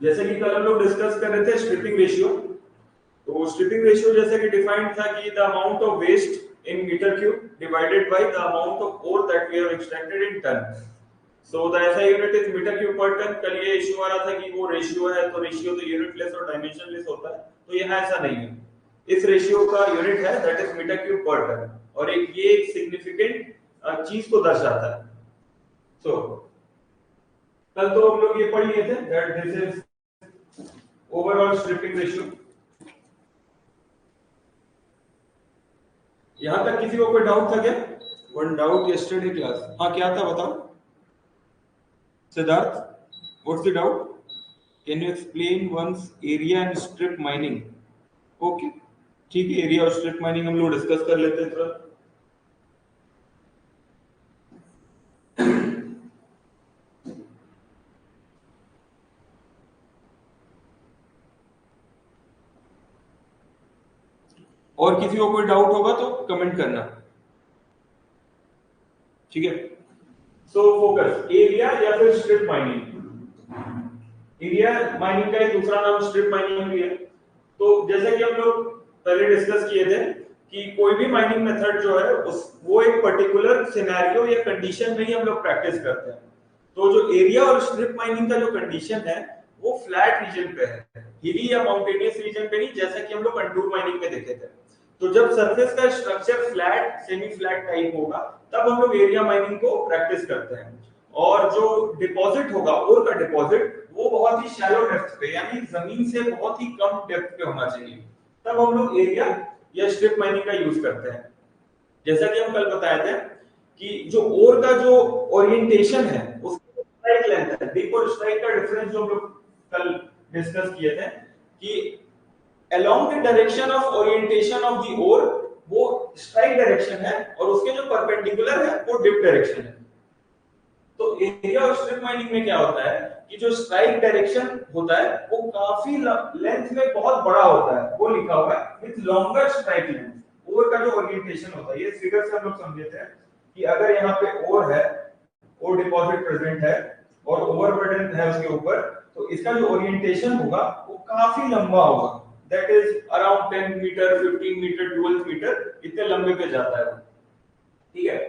जैसे कि कल हम लोग डिस्कस कर रहे थे स्ट्रिपिंग रेशियो। तो स्ट्रिपिंग रेशियो जैसे कि डिफाइंड था कि the amount of waste in metre cube divided by the amount of ore that we have extracted in ton. So the SI unit is metre cube per ton. कल ये issue आ रहा था कि वो रेशियो है, तो रेशियो तो unitless और डायमेंशनलेस होता है, तो यहाँ ऐसा नहीं है। इस रेशियो का यूनिट है that is metre cube per ton, और ये एक सिग्निफिकेंट चीज को दर्शाता है। सो कल तो हम लोग ये पढ़ लिए थे that this is overall stripping ratio. यहां तक किसी को कोई डाउट था क्या? One doubt yesterday class. हाँ, क्या था बताओ Siddharth, what's the doubt? Can you explain once area and strip mining? Okay, ठीक है, एरिया और स्ट्रिप माइनिंग हम लोग डिस्कस कर लेते हैं थोड़ा। और किसी को कोई डाउट होगा तो कमेंट करना, ठीक है? सो फोकस एरिया या फिर स्ट्रिप माइनिंग। एरिया माइनिंग का एक दूसरा नाम स्ट्रिप माइनिंग भी है। तो जैसे कि हम लोग पहले डिस्कस किए थे कि कोई भी माइनिंग मेथड जो है उस वो एक पर्टिकुलर सिनेरियो या कंडीशन में ही हम लोग प्रैक्टिस करते हैं। तो जो एरिया और स्ट्रिप माइनिंग का जो कंडीशन है वो फ्लैट रीजन पे है, हिली या माउंटेनियस रीजन पे नहीं, जैसा कि हम लोग कंटूर माइनिंग में देखे थे। तो जब सरफेस का structure flat semi flat type होगा तब हम लोग एरिया माइनिंग को प्रैक्टिस करते हैं। और जो डिपॉजिट होगा ओर का डिपॉजिट वो बहुत ही शैलो डेप्थ पे यानी जमीन से बहुत ही कम डेप्थ पे होना चाहिए, तब हम लोग एरिया या स्ट्रिप माइनिंग का यूज करते हैं। जैसा कि हम कल बताए थे कि जो ओर का जो ओरिएंटेशन है उसकी स्ट्राइक लेंथ है, डीप और स्ट्राइक का डिफरेंस जो हम लोग कल डिस्कस किए थे कि along the direction of orientation of the ore वो स्ट्राइक डायरेक्शन है और उसके जो परपेंडिकुलर है वो डिप डायरेक्शन है। तो एरिया और स्ट्रिप माइनिंग में क्या होता है कि जो स्ट्राइक डायरेक्शन होता है वो काफी लेंथ में बहुत बड़ा होता है, वो लिखा हुआ है विथ लॉन्गर स्ट्राइक लेंथ। ओर का जो ओरिएंटेशन होता है, ये फिगर से हम लोग समझे थे कि अगर यहाँ पे ओर है, ओर डिपॉजिट प्रेजेंट है और ओवरबर्डन है उसके ऊपर, तो इसका जो ओरिएंटेशन होगा वो काफी लंबा होगा, that is around 10 metre 15 metre 12 metre इतने लंबे पे जाता है, ठीक है?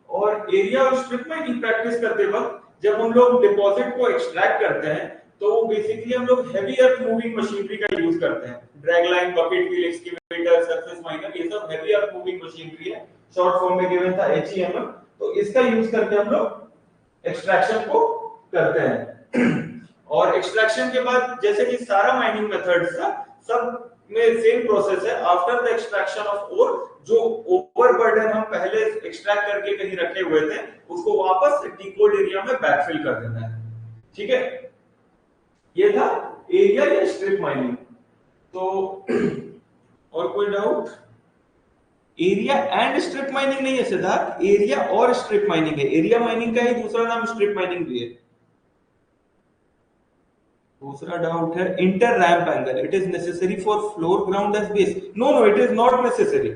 और एरिया और स्ट्रिप माइनिंग प्रैक्टिस करते वक्त जब हम लोग डिपॉजिट को एक्सट्रैक्ट करते हैं तो बेसिकली हम लोग हेवी अर्थ मूविंग मशीनरी का यूज करते हैं। Drag line, bucket wheel, excavator, surface miner, ये सब हेवी अर्थ मूविंग मशीनरी है। शॉर्ट फॉर्म में गिवन था एचईएमएम। तो इसका यूज करके हम लोग एक्सट्रैक्शन को करते हैं। और एक्सट्रैक्शन के बाद जैसे कि सारा माइनिंग मेथड्स था सब में सेम प्रोसेस है। After the extraction of ore जो ओवरबर्डन हम पहले एक्सट्रैक्ट करके कहीं रखे हुए थे उसको वापस डिकोड एरिया में बैकफिल कर देना है, ठीक है? ये था एरिया या स्ट्रिप माइनिंग। तो और कोई doubt? Area and strip mining नहीं है सिद्धार्थ, एरिया और स्ट्रिप माइनिंग है। एरिया माइनिंग का ही दूसरा नाम स्ट्रिप माइनिंग भी है। दूसरा डाउट है inter ramp angle, it is necessary for floor ground as base. No no, it is not necessary.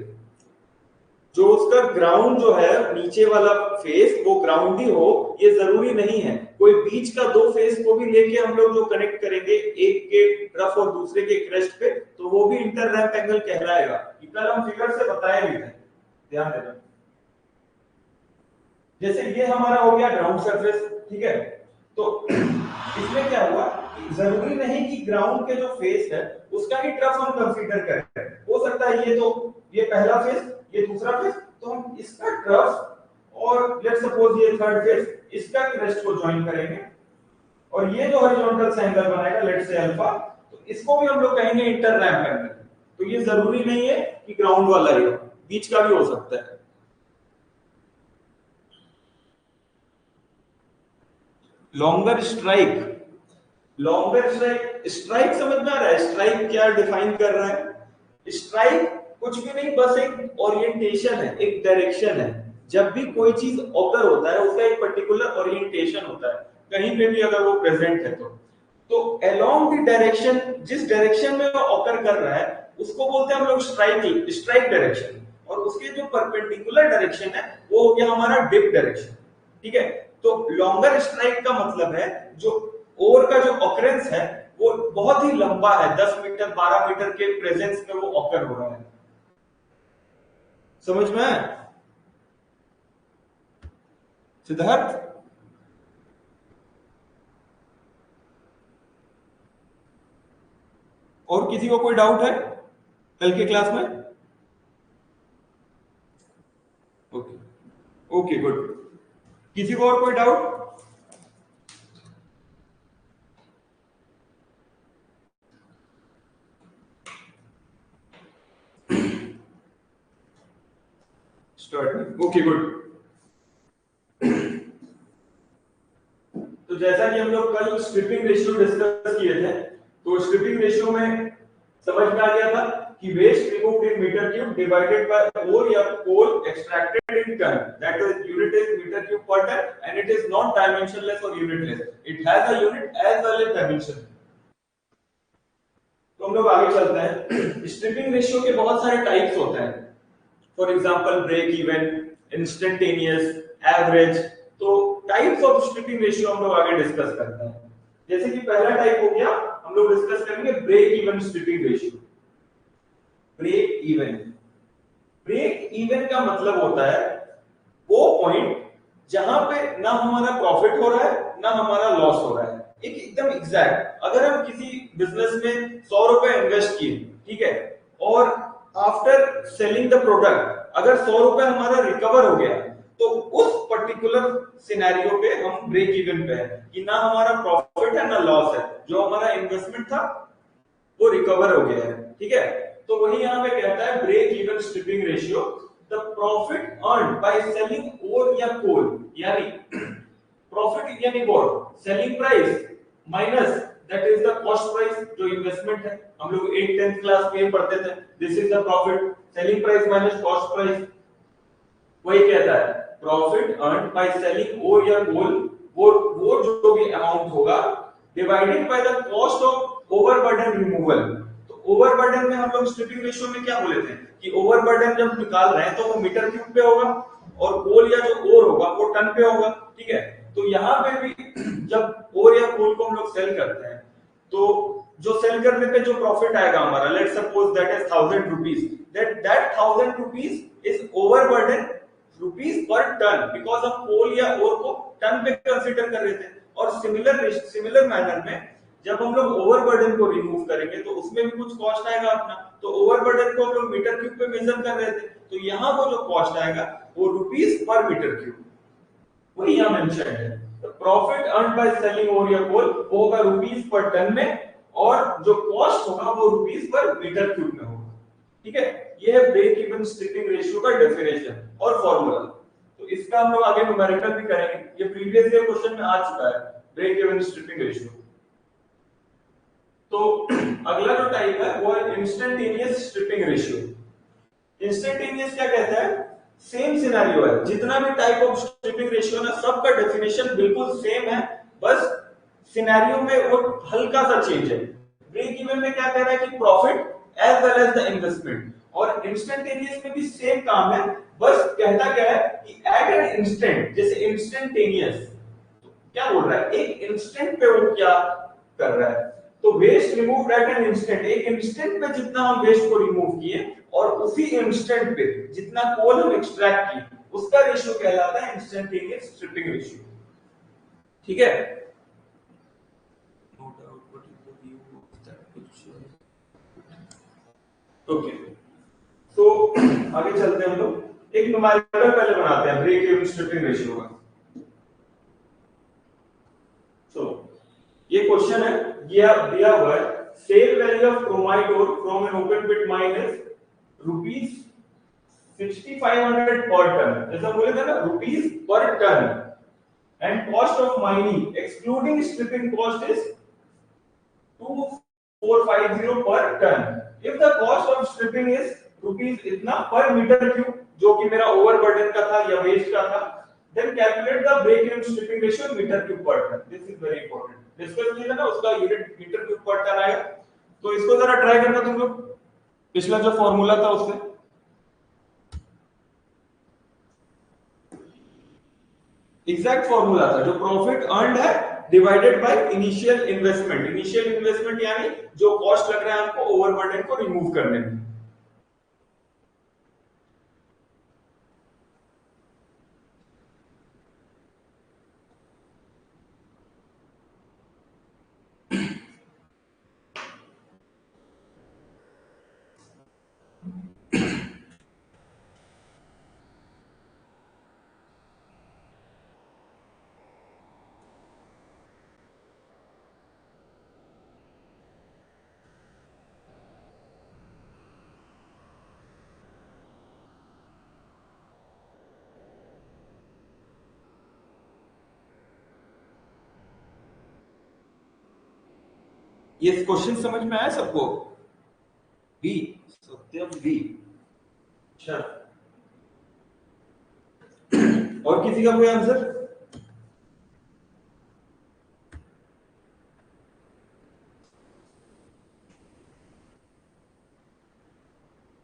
जो उसका ग्राउंड जो है नीचे वाला फेस वो ग्राउंड ही हो ये जरूरी नहीं है। कोई बीच का दो फेस को भी लेके हम लोग जो कनेक्ट करेंगे एक के रफ और दूसरे के क्रेस्ट पे तो वो भी इंटर रैंप एंगल कहलाएगा। कल हम फिगर से बताए भी थे, ध्यान देना। जैसे ये हमारा हो गया ग्राउंड सरफेस, ठीक है? तो इसमें क्या हुआ, जरूरी नहीं कि ग्राउंड के जो फेस है उसका ही ट्रफ हम कंसीडर करें। हो सकता है ये पहला फेस, ये दूसरा फेस, तो हम इसका ट्रफ और लेट्स सपोज ये थर्ड फेस इसका क्रेस्ट को ज्वाइन करेंगे और ये जो हॉरिजॉन्टल एंगल बनाएगा लेट्स से अल्फा, तो इसको भी हम लोग कहेंगे इंटर रैंप एंगल। तो ये जरूरी नहीं है कि ग्राउंड वाला ही हो, बीच का भी हो सकता है। Longer strike, longer strike, strike समझ में आ रहा है? स्ट्राइक क्या डिफाइन कर रहा है? स्ट्राइक कुछ भी नहीं, बस एक ओरिएंटेशन है, एक डायरेक्शन है। जब भी कोई चीज ऑकर होता है उसका एक पर्टिकुलर ओरिएंटेशन होता है, कहीं पे भी अगर वो प्रेजेंट है तो अलोंग द डायरेक्शन, जिस डायरेक्शन में वो ऑकर कर रहा है उसको बोलते हैं हम लोग स्ट्राइक, स्ट्राइक डायरेक्शन। और उसके जो परपेंडिकुलर डायरेक्शन है वो हो गया हमारा डिप डायरेक्शन, ठीक है? तो लॉन्गर स्ट्राइक का मतलब है जो ओर का जो ऑकरेंस है वो बहुत ही लंबा है, 10 मीटर 12 मीटर के प्रेजेंस में वो ऑकर हो रहा है। समझ में है सिद्धार्थ? और किसी को कोई डाउट है कल के क्लास में? Okay okay good. किसी को और कोई डाउट? स्टार्ट। Okay good. तो जैसा कि हम लोग कल स्ट्रिपिंग रेशियो डिस्कस किए थे, तो स्ट्रिपिंग रेशियो में समझ में आ गया था कि waste removed in metre cube divided by ore या coal extracted in tonne, that is unit is metre cube per tonne and it is not dimensionless और unitless, it has a unit as well as dimension. तो हम लोग आगे चलते हैं। Striping ratio के बहुत सारे टाइप्स होते हैं, for example break even, instantaneous, average. तो टाइप्स ऑफ स्ट्रिपिंग रेशियो हम लोग आगे डिस्कस करते हैं। जैसे कि पहला टाइप हो गया, हम लोग डिस्कस करेंगे break even stripping ratio. Break even, break even का मतलब होता है वो पॉइंट जहां पे ना हमारा प्रॉफिट हो रहा है ना हमारा लॉस हो रहा है, एक एकदम एग्जैक्ट। अगर हम किसी बिजनेस में 100 रुपए इन्वेस्ट किए, ठीक है, और आफ्टर सेलिंग द प्रोडक्ट अगर 100 रुपए हमारा रिकवर हो गया, तो उस पर्टिकुलर सिनेरियो पे हम ब्रेक इवन पे है कि ना हमारा प्रॉफिट है ना लॉस है, जो हमारा इन्वेस्टमेंट था वो रिकवर हो गया है, ठीक है। तो वही यहां पे कहता है break even stripping ratio, the profit earned by selling ore या कोल, यानी प्रॉफिट यानी what, selling price minus that is the cost price, जो इन्वेस्टमेंट है। हम लोग 8th 10th क्लास में पढ़ते थे, this is the profit, selling price minus cost price. वही कहता है profit earned by selling ore या कोल, वो जो भी अमाउंट होगा divided by the cost of overburden removal. तो ओवरबर्डन में हम लोग स्ट्रिपिंग रेशियो में क्या बोले थे कि ओवरबर्डन जब निकाल रहे हैं तो वो मीटर क्यूब पे होगा और कोल या जो ओर होगा वो टन पे होगा, ठीक है। तो यहाँ पे भी जब ओर या कोल को हम लोग सेल करते हैं, तो जो सेल करने पे जो प्रॉफिट आएगा हमारा, let suppose that is 1000 rupees, that 1000 rupees is overburden rupees per ton, because हम कोल या ओर को टन पे कंसीडर कर रहे थे। और सिमिलर मैनर में जब हम लोग ओवरबर्डन को रिमूव करेंगे तो उसमें भी कुछ कॉस्ट आएगा अपना, तो ओवरबर्डन को हम लोग मीटर क्यूब पे मेजर कर रहे थे, तो यहाँ वो जो कॉस्ट आएगा वो रुपीज पर मीटर क्यूब, वही यहाँ मेंशन है। Profit earn by selling ore या कोल वो होगा रुपीज पर टन में, और जो कॉस्ट होगा वो रुपीज पर मीटर क्यूब में होगा, ठीक है। ये है ब्रेक इवन स्ट्रिपिंग रेशियो का डेफिनेशन और फॉर्मूला। तो इसका हम लोग आगे न्यूमेरिकल भी करेंगे, ये प्रीवियस ईयर क्वेश्चन में आ चुका है ब्रेक इवन स्ट्रिपिंग रेशियो। तो अगला जो टाइप है वो है इंस्टेंटेनियस स्ट्रिपिंग रेशियो। इंस्टेंटेनियस क्या कहता है, सेम सिनेरियो है, जितना भी टाइप ऑफ स्ट्रिपिंग रेशियो ना सबका डेफिनेशन बिल्कुल सेम है, बस सिनेरियो में वो हल्का सा चेंज है। ब्रेक इवन में क्या कह रहा है कि profit as well as the investment, और इंस्टेंटेनियस में भी सेम काम है, बस कहता क्या है कि एट एन इंस्टेंट, जैसे इंस्टेंटेनियस क्या बोल रहा है, एक इंस्टेंट पे वो क्या कर रहा है, तो waste remove at an instant, एक इंस्टेंट पे जितना हम वेस्ट को रिमूव किए और उसी इंस्टेंट पे जितना कोल हम एक्सट्रैक्ट किए, उसका रेशियो कहलाता है इंस्टेंटेनियस स्ट्रिपिंग रेशियो, ठीक है। ओके, तो आगे चलते हैं हम लोग, एक न्यूमेरिकल पहले बनाते हैं ब्रेक इवन स्ट्रिपिंग रेशियो का। तो ये क्वेश्चन है, दिया हुआ है sale value of chromite ore from an open pit mine is rupees 6500 per tonne, जैसा बोले थे ना rupees per tonne, and cost of mining excluding stripping cost is 2450 per tonne. If the cost of stripping is rupees इतना per metre cube, जो कि मेरा overburden का था या वेस्ट का था, then calculate the break even stripping ratio meter cube per ton. This is very important. Discuss किया ना, उसका unit metre cube per ton आएगा, तो इसको जरा ट्राई करना तुम लोग, पिछला जो फॉर्मूला था उससे एग्जैक्ट फॉर्मूला था, जो प्रॉफिट अर्न्ड है divided by initial investment. Initial investment यानी जो कॉस्ट लग रहा है हमको ओवरबर्डन को रिमूव करने में। ये क्वेश्चन समझ में आया सबको? बी, सत्यम बी। अच्छा, और किसी का कोई आंसर?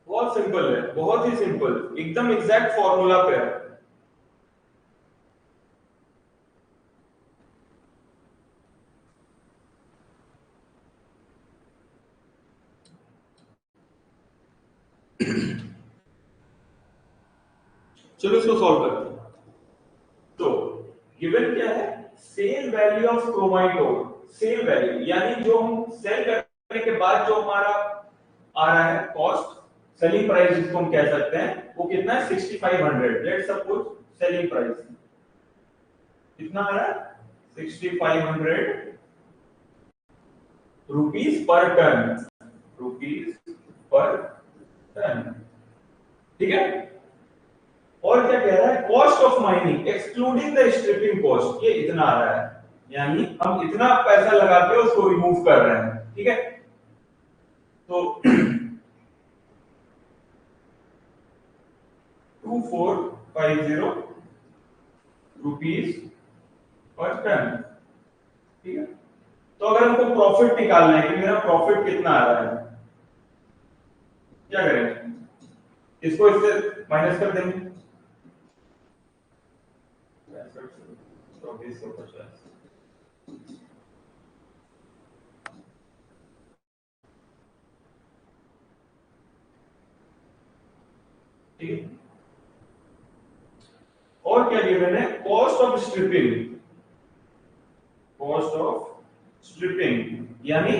बहुत सिंपल है, बहुत ही सिंपल, एकदम एग्जैक्ट फॉर्मूला पे है। चलो इसको सॉल्व करते हैं। तो गिवन क्या है? Sale value of chromite ore. Sale value यानी जो हम सेल करने के बाद जो हमारा आ रहा है कॉस्ट, सेलिंग प्राइस जिसको हम कह सकते हैं, वो कितना है? 6500। लेट्स सपोज सेलिंग प्राइस कितना आ रहा है? 6500 रुपीस पर टन। रुपीस पर टन, ठीक है। और क्या कह रहा है? Cost of mining excluding the stripping cost, ये इतना आ रहा है, यानी हम इतना पैसा लगा के उसको रिमूव कर रहे हैं, ठीक है। तो 2450 रुपीस पर टन, ठीक है। तो अगर हमको प्रॉफिट निकालना है कि मेरा प्रॉफिट कितना आ रहा है, क्या करेंगे? इसको इससे माइनस कर देंगे। 2450, ठीक है। और क्या गिवन है? Cost of stripping. Cost of stripping यानी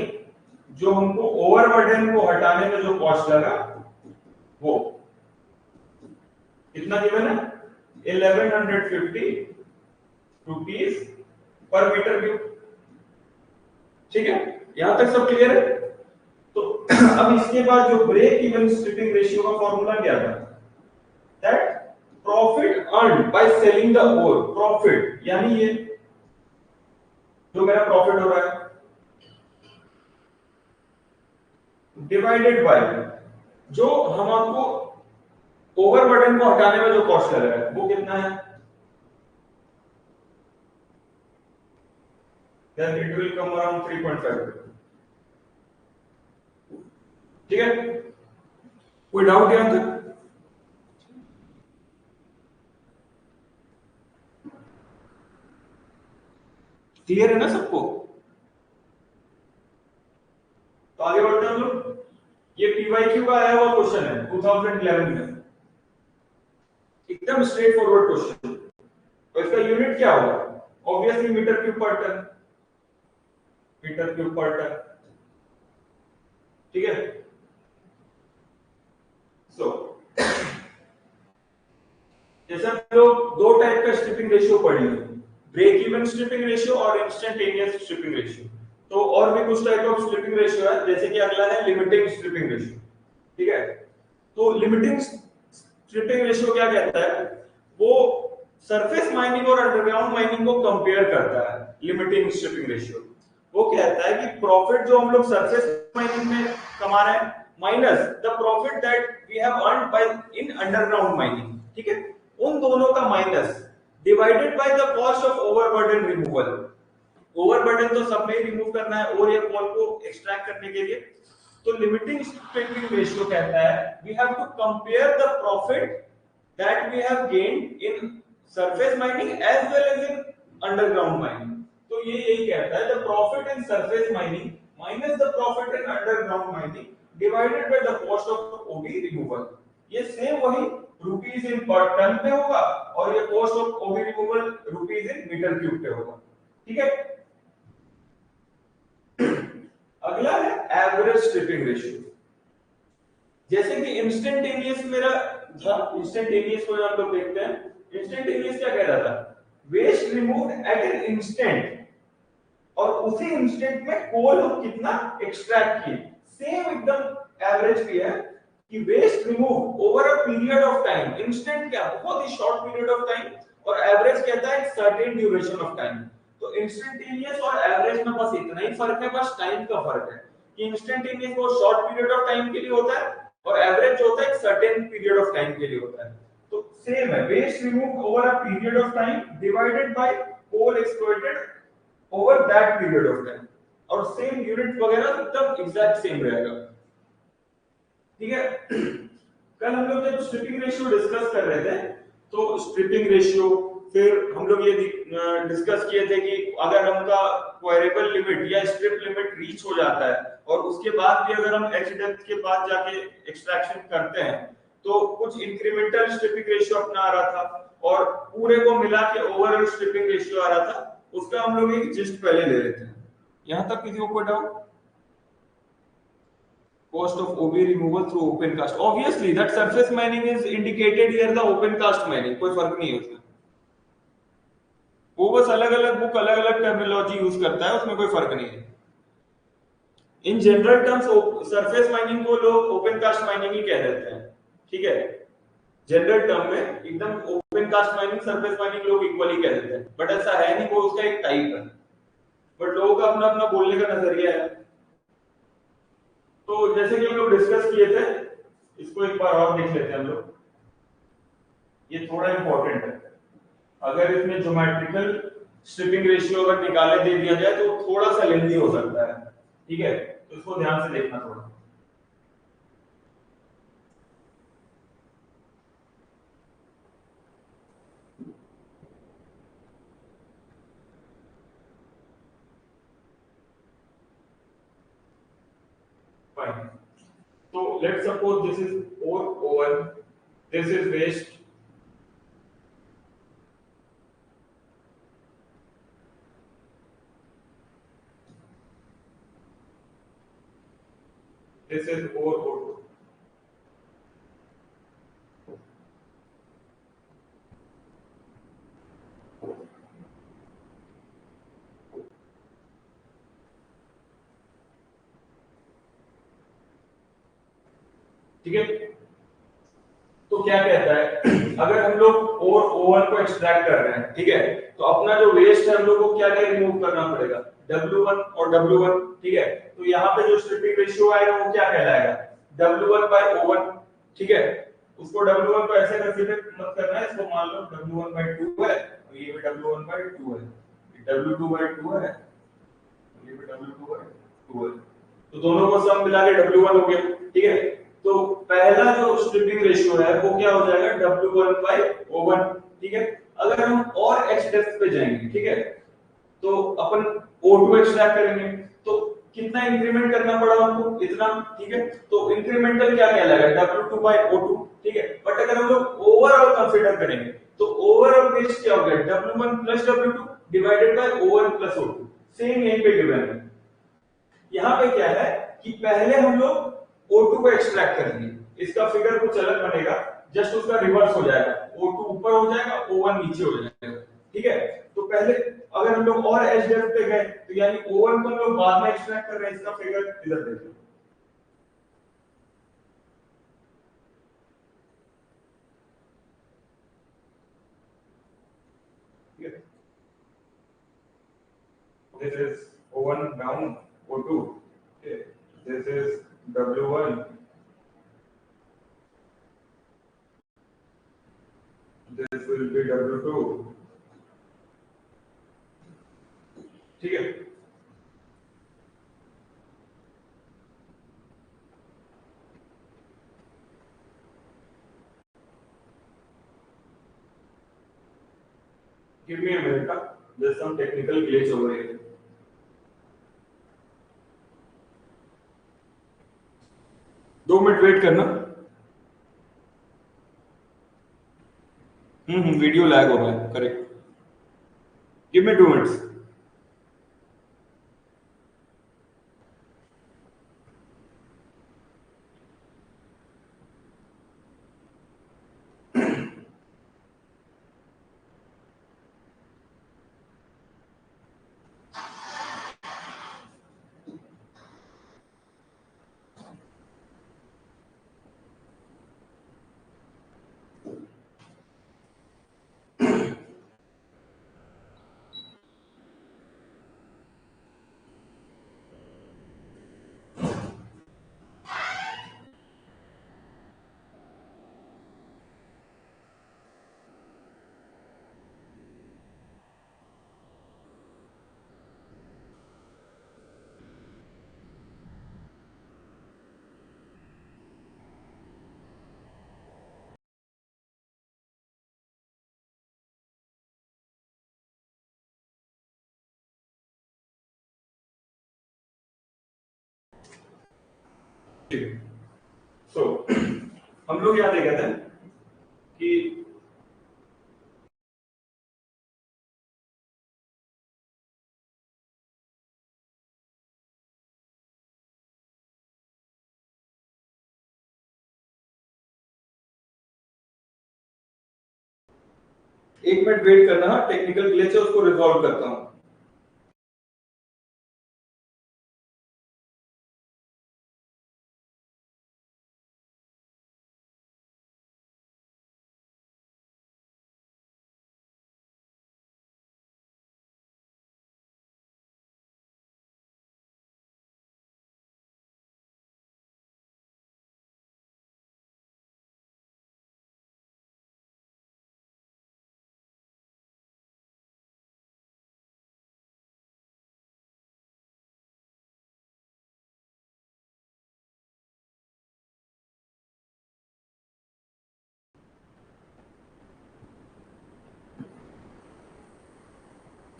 जो हमको ओवरबर्डन को हटाने में जो कॉस्ट लगा, वो कितना गिवन है? 1150 रुपीस पर मीटर क्यूब, ठीक है। यहां तक सब क्लियर है? तो अब इसके बाद जो ब्रेक इवन स्ट्रिपिंग रेशियो का फॉर्मूला क्या था? That profit earn by selling the ore. Profit यानी ये जो मेरा प्रॉफिट हो रहा है डिवाइडेड बाय जो हम आपको ओवरबर्डन को हटाने में जो कॉस्ट लग रहा है, वो कितना है? then it will come around 3.5, ठीक है। कोई डाउट यहां तक? क्लियर है ना सबको? तो आगे बढ़ते हैं हम लोग। ये पीवाईक्यू का आया हुआ क्वेश्चन है 2011 में, एकदम स्ट्रेट फॉरवर्ड क्वेश्चन। तो इसका यूनिट क्या होगा? Obviously metre cube per ton. Metre cube per ton, ठीक है। सो जैसे हम लोग दो टाइप का स्ट्रिपिंग रेशियो पढ़ी है, ब्रेक इवन स्ट्रिपिंग रेशियो और इंस्टेंटेनियस स्ट्रिपिंग रेशियो। तो और भी कुछ टाइप ऑफ स्ट्रिपिंग रेशियो है, जैसे कि अगला है लिमिटिंग स्ट्रिपिंग रेशियो, ठीक है। तो लिमिटिंग स्ट्रिपिंग रेशियो क्या कहता है? वो सरफेस माइनिंग और अंडरग्राउंड माइनिंग को कंपेयर करता है। लिमिटिंग स्ट्रिपिंग रेशियो वो कहता है कि प्रॉफिट जो हम लोग सरफेस माइनिंग में कमा रहे हैं minus the profit that we have earned by in underground mining, ठीक है, उन दोनों का minus divided by the cost of overburden removal. Overburden तो सब में ही रिमूव करना है और या कॉल को एक्सट्रैक्ट करने के लिए। तो लिमिटिंग स्ट्रिपिंग रेशियो कहता है we have to compare the profit that we have gained in surface mining as well as in underground mining, तो ये यही कहता है the profit in surface mining minus the profit in underground mining divided by the cost of OB removal. ये same वही rupees in per ton पे होगा और ये cost of OB removal rupees in metre cube पे होगा। ठीक है, अगला है एवरेज स्ट्रिपिंग रेशियो। जैसे कि इंस्टेंटेनियस मेरा था, इंस्टेंटेनियस को हम लोग देखते हैं। इंस्टेंटेनियस क्या कह रहा था, waste removed at an instant, और उसी इंस्टेंट में कोल हम कितना एक्सट्रैक्ट किए। सेम एकदम एवरेज भी है कि waste remove over a period of time. Instant क्या, बहुत ही शॉर्ट पीरियड ऑफ टाइम, और एवरेज कहता है सर्टेन ड्यूरेशन ऑफ टाइम। तो इंस्टेंटेनियस और एवरेज में बस इतना ही फर्क है, बस टाइम का फर्क है कि इंस्टेंटेनियस वो शॉर्ट पीरियड ऑफ टाइम के लिए होता है और एवरेज जो होता है एक सर्टेन पीरियड ऑफ टाइम के लिए होता है। तो सेम है, waste remove over a period of time divided by coal exploited over that period of time, और सेम यूनिट वगैरह एकदम एग्जैक्ट सेम रहेगा। ठीक है, कल हम लोग जब स्ट्रिपिंग रेशियो डिस्कस कर रहे थे तो स्ट्रिपिंग रेशियो, फिर हम लोग ये डिस्कस किए थे कि अगर हमका क्वेरेबल लिमिट या स्ट्रिप लिमिट रीच हो जाता है और उसके बाद भी अगर हम एच डेप्थ के बाद जाके एक्सट्रैक्शन करते हैं तो कुछ इंक्रीमेंटल स्ट्रिपिंग रेशियो अपना आ रहा था और पूरे को मिला के ओवरऑल स्ट्रिपिंग रेशियो आ रहा था। उसका हम लोग एक जिस्ट पहले ले लेते हैं। यहां तक किसी को कोई doubt? Cost of OB removal through open cast. Obviously, that surface mining is indicated here the open cast mining. कोई फर्क नहीं है उसमें, वो बस अलग अलग बुक अलग अलग टर्मिनोलॉजी यूज करता है, उसमें कोई फर्क नहीं है। In general terms surface mining को लोग ओपन कास्ट माइनिंग ही कह देते हैं। ठीक है, जनरल टर्म में एकदम open cast mining surface mining लोग इक्वली कह देते हैं, बट ऐसा है नहीं, वो उसका एक टाइप है, बट लोगों का अपना अपना बोलने का नजरिया है। तो जैसे कि हम लोग डिस्कस किए थे, इसको एक बार और देख लेते हैं हम लोग, ये थोड़ा इंपॉर्टेंट है। अगर इसमें ज्योमेट्रिकल स्ट्रिपिंग रेशियो अगर निकाले दे दिया जाए तो थोड़ा सा लेंथी हो सकता है। ठीक है, तो इसको ध्यान से देखना थोड़ा। फाइन, तो let's suppose this is ore O one, this is waste, this is ore O2। ठीक है, तो क्या कहता है अगर हम लोग और ओवन को एक्सट्रैक्ट कर रहे हैं, ठीक है, तो अपना जो वेस्ट है हम लोग को क्या क्या रिमूव करना पड़ेगा, W1 और W1। ठीक है, तो यहाँ पे जो स्ट्रिपिंग रेशियो आएगा वो क्या कहलाएगा, W1 by O1। ठीक है, उसको W1 को ऐसे कंसीडर मत करना है, इसको मान लो W1 by 2 है, तो ये भी W1 by 2 है, W2 by 2 है, ये भी W2 by 2 है, तो दोनों को सम मिला के W1 हो गया। ठीक है, तो पहला जो स्ट्रिपिंग रेशियो है वो क्या हो जाएगा, W1 by O1। ठीक है, अगर हम और H डेप्थ पे जाएंगे, ठीक है, तो अपन O2 एक्सट्रैक्ट करेंगे, तो कितना इंक्रीमेंट करना पड़ा हमको, इतना। ठीक है, तो इंक्रीमेंटल क्या कहलाएगा, W2 by O2। ठीक है, बट अगर हम लोग ओवरऑल कंसीडर करेंगे तो ओवरऑल वेस्ट क्या हो गया, W1 plus W2 divided by O1 plus O2। Same यहीं पे गिवन है। यहाँ पे क्या है कि पहले हम लोग O2 को एक्सट्रैक्ट करेंगे, इसका फिगर कुछ अलग बनेगा, जस्ट उसका रिवर्स हो जाएगा, O2 ऊपर हो जाएगा, O1 नीचे हो जाएगा। ठीक है, तो पहले अगर हम लोग और एच डेप्थ पे गए तो यानी O1 को हम लोग बाद में एक्सट्रैक्ट कर रहे हैं, इसका फिगर इधर देखिए। This is O1 down, O2. Okay. This is W1. This will be W2. ठीक है, give me a minute. there's some technical glitch over here. दो मिनट वेट करना। वीडियो लैग हो रहा है, correct. Give me 2 minutes. So हम लोग यहाँ देखा था कि एक मिनट वेट करना, टेक्निकल ग्लिच है उसको रिजॉल्व करता हूँ।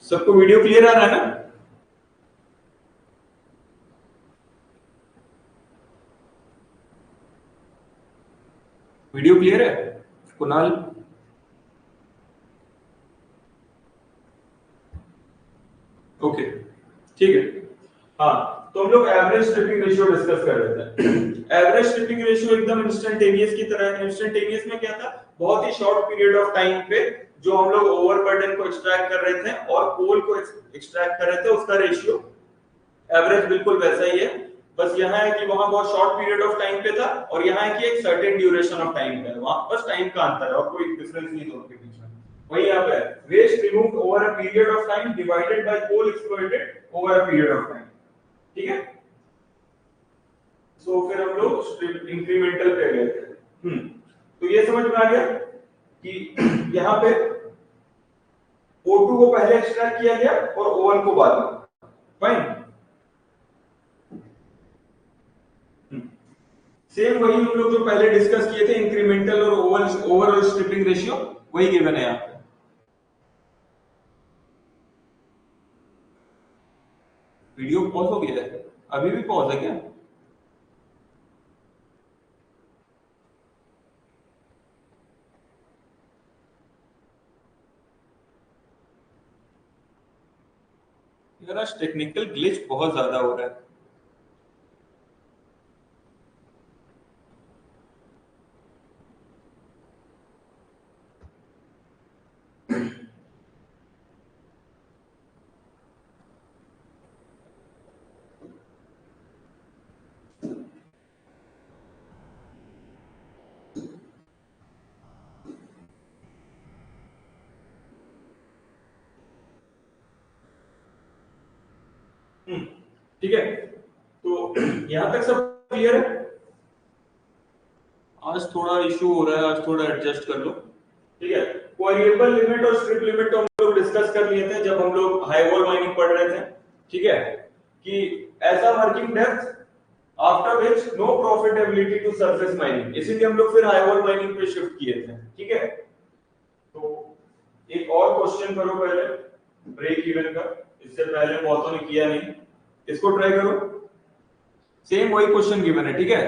सबको वीडियो क्लियर आ रहा है ना? वीडियो क्लियर है कुणाल? ओके ठीक है। हाँ, तो हम लोग एवरेज स्ट्रिपिंग रेशियो डिस्कस कर रहे थे। एवरेज स्ट्रिपिंग रेशियो एकदम इंस्टेंटेनियस की तरह है। इंस्टेंटेनियस में क्या था, बहुत ही शॉर्ट पीरियड ऑफ टाइम पे जो हम लोग ओवरबर्डन को एक्सट्रैक्ट कर रहे थे और कोल को एक्सट्रैक्ट कर रहे थे, उसका रेशियो एवरेज बिल्कुल वैसा ही है। बस यहाँ है कि वहां बहुत शॉर्ट पीरियड ऑफ टाइम पे था और यहाँ है कि एक सर्टेन ड्यूरेशन ऑफ टाइम पे है, वहां बस टाइम का अंतर है और कोई डिफरेंस नहीं दोनों के बीच में। वही यहाँ पे waste removed over a period of time divided by coal exploited over a period of time. ठीक है, सो फिर हम लोग इंक्रीमेंटल पे गए थे। तो ये समझ में आ गया कि यहाँ पे O2 को पहले एक्सट्रैक्ट किया गया और O1 को बाद में। फाइन, सेम वही हम लोग जो पहले डिस्कस किए थे, इंक्रीमेंटल और ओवरऑल स्ट्रिपिंग रेशियो, वही गिवन है यहाँ पे। वीडियो पॉज हो गया है? अभी भी पॉज है क्या? यार आज टेक्निकल ग्लिच बहुत ज्यादा हो रहा है। ठीक है, तो यहां तक सब क्लियर है? आज थोड़ा इशू हो रहा है, आज थोड़ा एडजस्ट कर लो। ठीक है, वेरिएबल लिमिट और स्ट्रिप लिमिट तो हम लोग डिस्कस कर लिए थे जब हम लोग हाई वॉल माइनिंग पढ़ रहे थे। ठीक है, कि ऐसा working depth after which no profitability to surface mining, इसीलिए हम लोग फिर हाई वॉल माइनिंग पे शिफ्ट किए थे। ठीक है, तो एक और क्वेश्चन करो पहले। ब्रेक इवन का, इससे पहले बहुतों ने किया नहीं, इसको ट्राई करो। सेम वही क्वेश्चन गिवन है, ठीक है,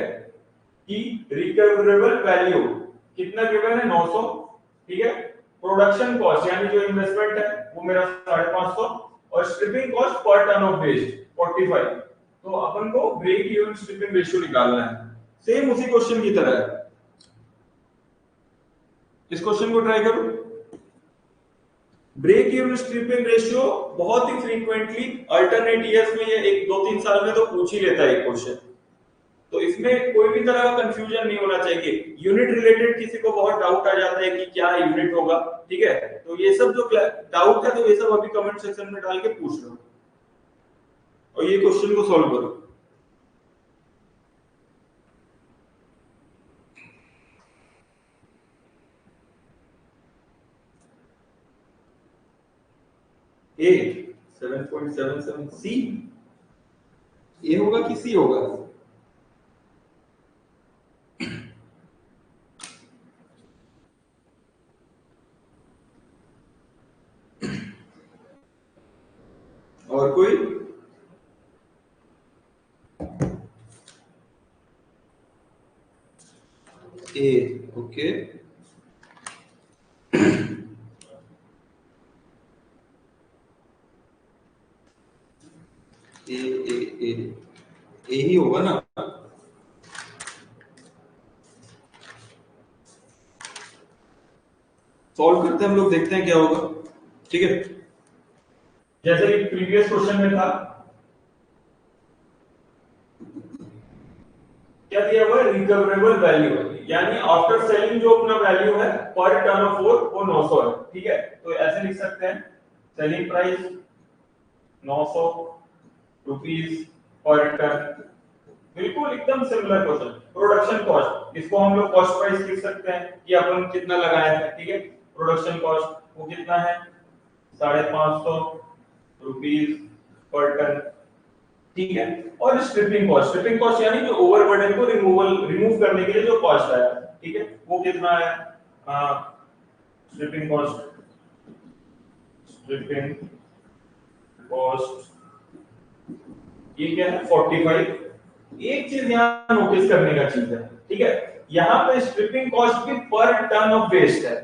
कि रिकवरेबल वैल्यू कितना गिवन है, 900, ठीक है। प्रोडक्शन कॉस्ट यानी जो इन्वेस्टमेंट है वो मेरा 550, और stripping cost per ton of waste 45। तो अपन को ब्रेक इवन स्ट्रिपिंग रेशियो निकालना है, सेम उसी क्वेश्चन की तरह है। इस क्वेश्चन को ट्राई करो। ब्रेक इवन स्ट्रिपिंग रेशियो बहुत ही फ्रीक्वेंटली अल्टरनेट ईयर्स में, ये 1-2-3 साल में तो पूछ ही लेता है क्वेश्चन, तो इसमें कोई भी तरह का कंफ्यूजन नहीं होना चाहिए। यूनिट रिलेटेड किसी को बहुत डाउट आ जाता है कि क्या यूनिट होगा, ठीक है, तो ये सब जो डाउट है तो ये सब अभी कमेंट सेक्शन में डाल के पूछ लो और ये क्वेश्चन को सॉल्व करो। ए 7.77 सी, ए होगा कि सी होगा? और कोई? ए, ओके, ए ए ए ए ही होगा ना। सॉल्व करते हैं हम लोग, देखते हैं क्या होगा, ठीक है। जैसे कि प्रीवियस क्वेश्चन में था, क्या दिया हुआ है, रिकवरेबल वैल्यू, यानी आफ्टर सेलिंग जो अपना वैल्यू है पर टन ऑफ ओर वो 900 है, ठीक है। तो ऐसे लिख सकते हैं, सेलिंग प्राइस 900 रुपीस पर टन, बिल्कुल एकदम सिमिलर क्वेश्चन। प्रोडक्शन कॉस्ट, इसको हम लोग कॉस्ट प्राइस लिख सकते हैं कि अपन कितना लगाया है, ठीक है। प्रोडक्शन कॉस्ट वो कितना है, 550 रुपीस पर टन, ठीक है। और स्ट्रिपिंग कॉस्ट यानी जो ओवरबर्डन को रिमूव करने के लिए जो कॉस्ट आया, ठीक है, वो कितना है, स्ट्रिपिंग कॉस्ट ये क्या है, 45। एक चीज यहाँ नोटिस करने का चीज है, ठीक है, यहाँ पे स्ट्रिपिंग कॉस्ट भी पर टन ऑफ वेस्ट है,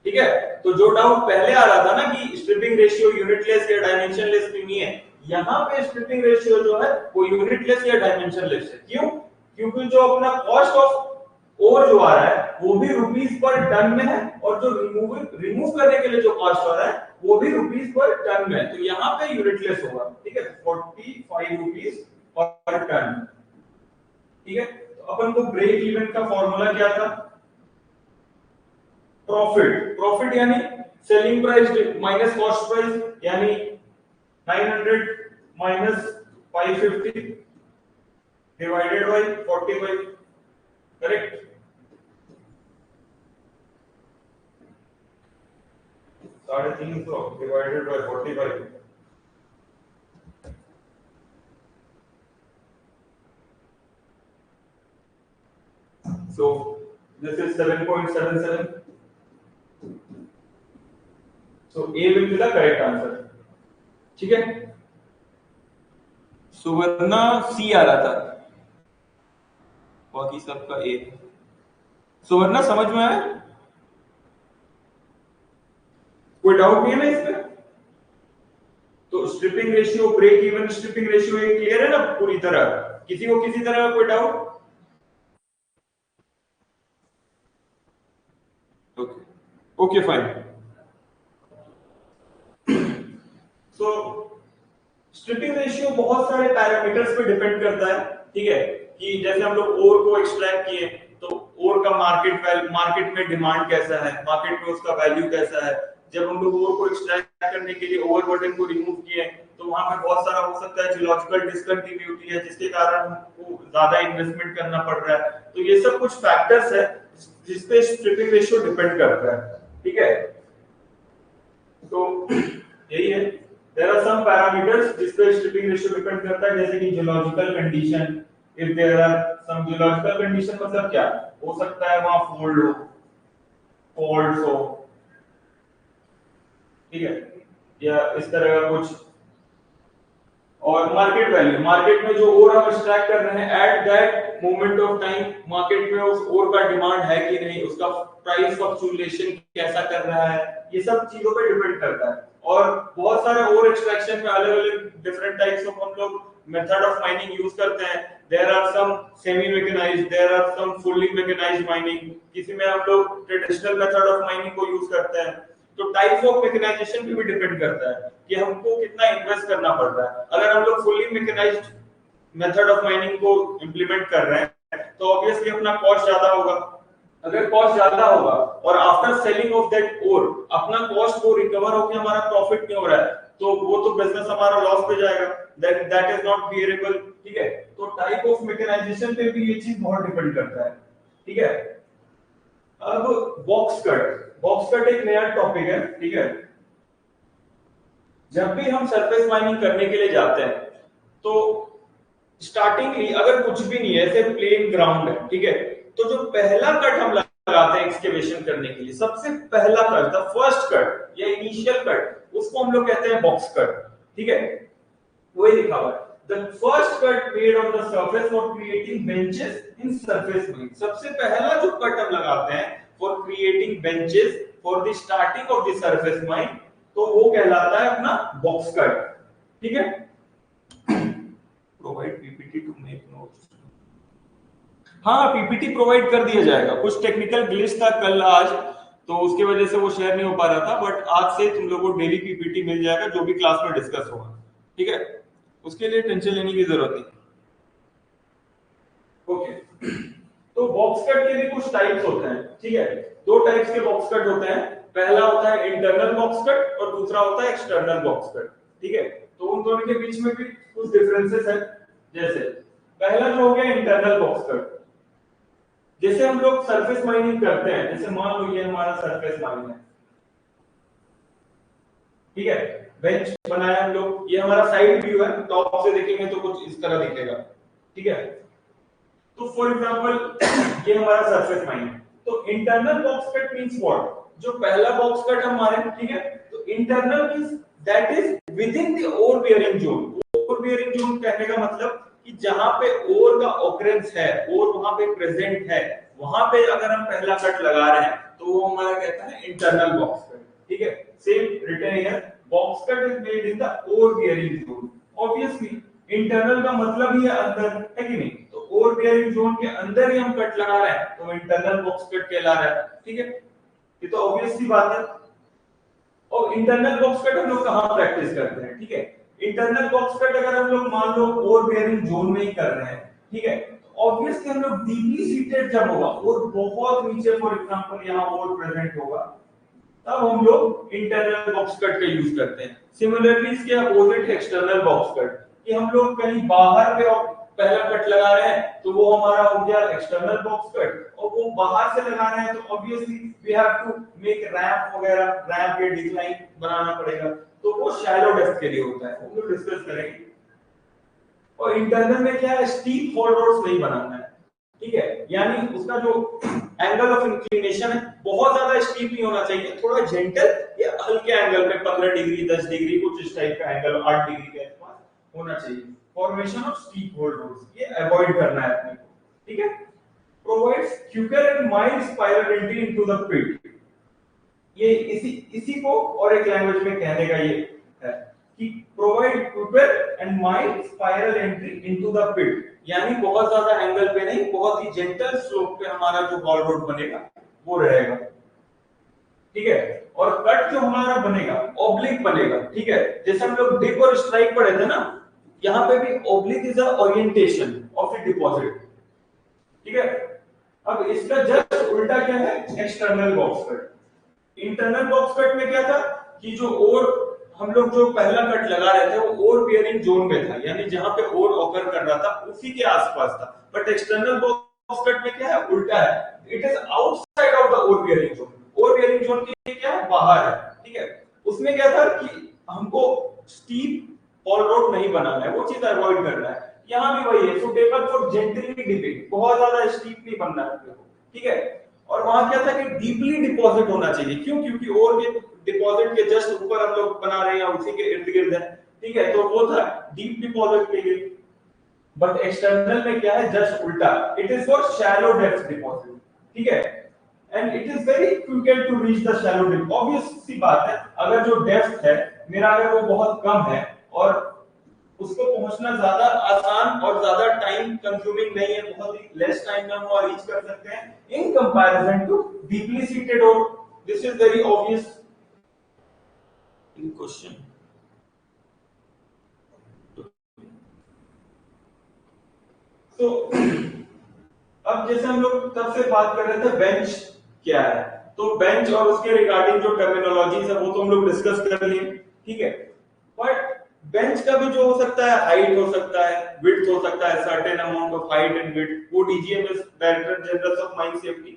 ठीक है। तो जो डाउट पहले आ रहा था ना कि स्ट्रिपिंग रेशियो यूनिटलेस या डायमेंशनलेस नहीं है, यहाँ पे स्ट्रिपिंग रेशियो जो है वो यूनिटलेस या डायमेंशनलेस है। क्यों? क्योंकि जो अपना कॉस्ट ऑफ ओवर जो आ रहा है वो भी रुपीस पर टन में है, और जो रिमूव करने के लिए जो कॉस्ट आ रहा है वो भी रुपीस पर टन में है, तो यहाँ पे यूनिटलेस होगा, ठीक है, 45 रुपीस पर टन, ठीक है। तो अपन को ब्रेक इवन का फॉर्मूला क्या था, प्रॉफिट यानी selling price minus cost price, यानी 900 माइनस 550 डिवाइडेड बाय 45, करेक्ट। साढ़े 300 divided by 45, so this is 7.77, so A will be the correct answer, ठीक है। सो वरना सी आ रहा था, बाकी सबका ए। सो वरना समझ में आया, कोई डाउट नहीं है ना इसमें? तो stripping ratio, break even stripping ratio ये क्लियर है ना पूरी तरह? किसी को किसी तरह का कोई doubt? Okay, okay fine. So stripping ratio बहुत सारे पैरामीटर्स पे डिपेंड करता है, ठीक है, कि जैसे हम लोग ओर को एक्सट्रैक्ट किए तो ओर का मार्केट में डिमांड कैसा है, मार्केट में उसका वैल्यू कैसा है। जब हम लोग ओर को एक्सट्रैक्ट करने के लिए ओवरबर्डन को रिमूव किए तो वहां पे बहुत सारा हो सकता है जियोलॉजिकल डिसकंटिन्यूटी है जिसके कारण हमको ज्यादा इन्वेस्टमेंट करना पड़ रहा है। तो ये सब कुछ फैक्टर्स है जिसपे स्ट्रिपिंग रेशियो डिपेंड करता है, ठीक है। तो यही है, there are some parameters जिस पे स्ट्रिपिंग रेशियो डिपेंड करता है, जैसे कि geological condition. If there are some geological condition मतलब क्या हो सकता है, वहां फॉल्ट्स हो, ठीक है। या इस तरह का कुछ। और मार्केट वैल्यू, मार्केट में जो ओर हम एक्सट्रैक्ट कर रहे हैं at that moment of time market में उस ओर का डिमांड है कि नहीं, उसका प्राइस फ्लक्चुएशन कैसा कर रहा है, ये सब चीजों पे डिपेंड करता है। और बहुत सारे ओर एक्सट्रैक्शन में अलग अलग डिफरेंट टाइप्स ऑफ हम लोग मेथड ऑफ माइनिंग यूज करते हैं। There are some semi mechanized, there are some fully mechanized mining, किसी में हम लोग ट्रेडिशनल मेथड ऑफ माइनिंग को यूज करते हैं। तो टाइप ऑफ मैकेनाइजेशन पे भी डिपेंड करता है कि हमको कितना इन्वेस्ट करना पड़ रहा है। अगर हम लोग fully mechanized method of mining को इंप्लीमेंट कर रहे हैं तो ऑब्वियसली अपना कॉस्ट ज्यादा होगा। अगर कॉस्ट ज्यादा होगा और आफ्टर सेलिंग ऑफ दैट ओर अपना कॉस्ट को रिकवर होकर हमारा प्रॉफिट नहीं हो रहा है, तो वो तो बिजनेस हमारा लॉस पे जाएगा, दैट इज नॉट बियरेबल। ठीक है, तो टाइप ऑफ मैकेनाइजेशन पे भी ये चीज बहुत डिपेंड करता है। ठीक है, अब बॉक्स कट, बॉक्स कट एक नया टॉपिक है। ठीक है, जब भी हम सरफेस माइनिंग करने के लिए जाते हैं तो स्टार्टिंगली अगर कुछ भी नहीं है, ऐसे प्लेन ग्राउंड है, ठीक है, तो जो पहला कट हम लगाते हैं एक्सकेवेशन करने के लिए, सबसे पहला कट, द फर्स्ट कट या इनिशियल कट, उसको हम लोग कहते हैं बॉक्स कट। ठीक है, वही लिखा हुआ है, the first cut made on the surface for creating benches in surface mining। सबसे पहला जो कट हम लगाते हैं for creating benches for the starting of the surface mine, तो वो कहलाता है अपना बॉक्स कट। ठीक है, provide PPT to make notes. हाँ, पीपीटी प्रोवाइड कर दिया जाएगा, कुछ टेक्निकल ग्लिच था कल आज, तो उसकी वजह से वो शेयर नहीं हो पा रहा था, बट आज से तुम लोगों को डेली पीपीटी मिल जाएगा जो भी क्लास में डिस्कस होगा। ठीक है, उसके लिए टेंशन लेने की जरूरत नहीं। ओके, तो बॉक्स कट के भी कुछ टाइप्स होते हैं। ठीक है, दो टाइप्स के बॉक्स कट होते हैं, पहला होता है इंटरनल बॉक्स कट और दूसरा होता है एक्सटर्नल बॉक्स कट। ठीक है, तो उन दोनों के बीच में भी कुछ डिफरेंसेस है। जैसे पहला जो हो गया इंटरनल बॉक्स कट, जैसे हम लोग सरफेस माइनिंग करते हैं, जैसे मान लो ये हमारा सरफेस माइनिंग है। ठीक है, बेंच बनाया हम लोग, ये हमारा साइड व्यू है, टॉप से देखेंगे तो कुछ इस तरह दिखेगा। ठीक है, तो फॉर एग्जांपल ये हमारा सरफेस माइनिंग, तो internal box cut means what, जो पहला बॉक्स कट हमारे, ठीक है, तो internal means that is within the ore bearing zone. Ore bearing zone कहने का मतलब कि जहां पे ओर का ऑकरेंस है, ओर वहां पे प्रेजेंट है, वहां पे अगर हम पहला कट लगा रहे हैं तो वो हमारा कहता है इंटरनल बॉक्स कट। ठीक है, same written here, box cut is made in the ore bearing zone. Obviously internal का मतलब ही है अंदर, है कि नहीं, तो ओर बियरिंग जोन के अंदर ही हम कट लगा रहे हैं तो इंटरनल बॉक्स कट कहला रहा है। ठीक है, ये तो ऑब्वियस सी बात है। और इंटरनल बॉक्स कट हम लोग कहां प्रैक्टिस करते हैं? ठीक है, इंटरनल बॉक्स कट अगर हम लोग मान लो ओर बियरिंग जोन में ही कर रहे हैं, ठीक है, तो ऑब्वियसली हम लोग डीपली सीटेड जब होगा और बहुत नीचे, फॉर एग्जांपल यहां ओर प्रेजेंट होगा, तब हम लोग इंटरनल बॉक्स कट का यूज करते हैं। सिमिलरली इसके अपोजिट एक्सटर्नल बॉक्स कट, कि हम लोग कहीं बाहर पे पहला कट लगा रहे हैं तो वो हमारा हो गया एक्सटर्नल बॉक्स कट, और वो बाहर से लगा रहे हैं तो obviously we have to make ramp वगैरह, रैंप या डिक्लाइन बनाना पड़ेगा, तो वो शैलो डेप्थ के लिए होता है, वो लोग डिस्कस करेंगे। और इंटरनल में क्या है, स्टीप फॉल रोड्स नहीं बनाना है। ठीक है, यानी उसका जो एंगल ऑफ इंक्लिनेशन है बहुत ज्यादा स्टीप नहीं होना चाहिए, थोड़ा जेंटल या हल्के एंगल पे 15 डिग्री 10 डिग्री कुछ इस टाइप का एंगल 8 डिग्री के आसपास होना चाहिए। Formation of steep haul roads ये अवॉइड करना है अपने को। ठीक है, provides quicker and mild spiral entry into the pit. ये इसी को और एक लैंग्वेज में कहने का ये है कि provide quicker and mild spiral entry into the pit, यानी बहुत ज्यादा एंगल पे नहीं, बहुत ही जेंटल स्लोप पे हमारा जो बॉल रोड बनेगा वो रहेगा। ठीक है, और कट जो हमारा बनेगा ऑब्लिक बनेगा। ठीक है, जैसे हम लोग डिप और स्ट्राइक पढ़े थे ना, यहाँ पे भी oblique is a orientation of the deposit. ठीक है, अब इसका जस्ट उल्टा क्या है, external box cut. Internal box cut में क्या था कि जो ओर हम लोग जो पहला कट लगा रहे थे वो ओर बियरिंग जोन में था, यानी जहां पे ओर ऑकर कर रहा था उसी के आसपास था। बट एक्सटर्नल बॉक्स कट में क्या है, उल्टा है, it is outside of the ore bearing zone. Ore bearing zone के क्या है, बाहर है। ठीक है, उसमें क्या था कि हमको स्टीप फॉल रोड नहीं बनाना है, वो चीज अवॉइड करना है। यहाँ भी वही है, सुटेबल फॉर जेंटली डिपिंग, बहुत ज्यादा स्टीप नहीं बनना है। ठीक है, और वहां क्या था कि डीपली डिपॉजिट होना चाहिए। क्यों? क्योंकि और के डिपॉजिट के जस्ट ऊपर हम लोग बना रहे हैं, उसी के इर्द गिर्द है, ठीक है, तो वो था डीप डिपॉजिट के लिए। बट एक्सटर्नल में क्या है, जस्ट उल्टा, it is for shallow depth deposit, ठीक है, and it is very crucial to reach the shallow depth. Obvious सी बात है, अगर जो डेप्थ है मेरा अगर वो बहुत कम है और उसको पहुंचना ज्यादा आसान और ज्यादा टाइम कंज्यूमिंग नहीं है, बहुत ही लेस टाइम में हम वहां रीच कर सकते हैं in comparison to deeply seated और this is very obvious in question. तो अब जैसे हम लोग तब से बात कर रहे थे बेंच क्या है, तो बेंच और उसके रिगार्डिंग जो टर्मिनोलॉजीज है वो तो हम लोग डिस्कस कर लिए, ठीक है, बट बेंच का भी जो हो सकता है, हाइट हो सकता है, विड्थ हो सकता है, certain amount of height and width, वो DGMS director general of mine safety,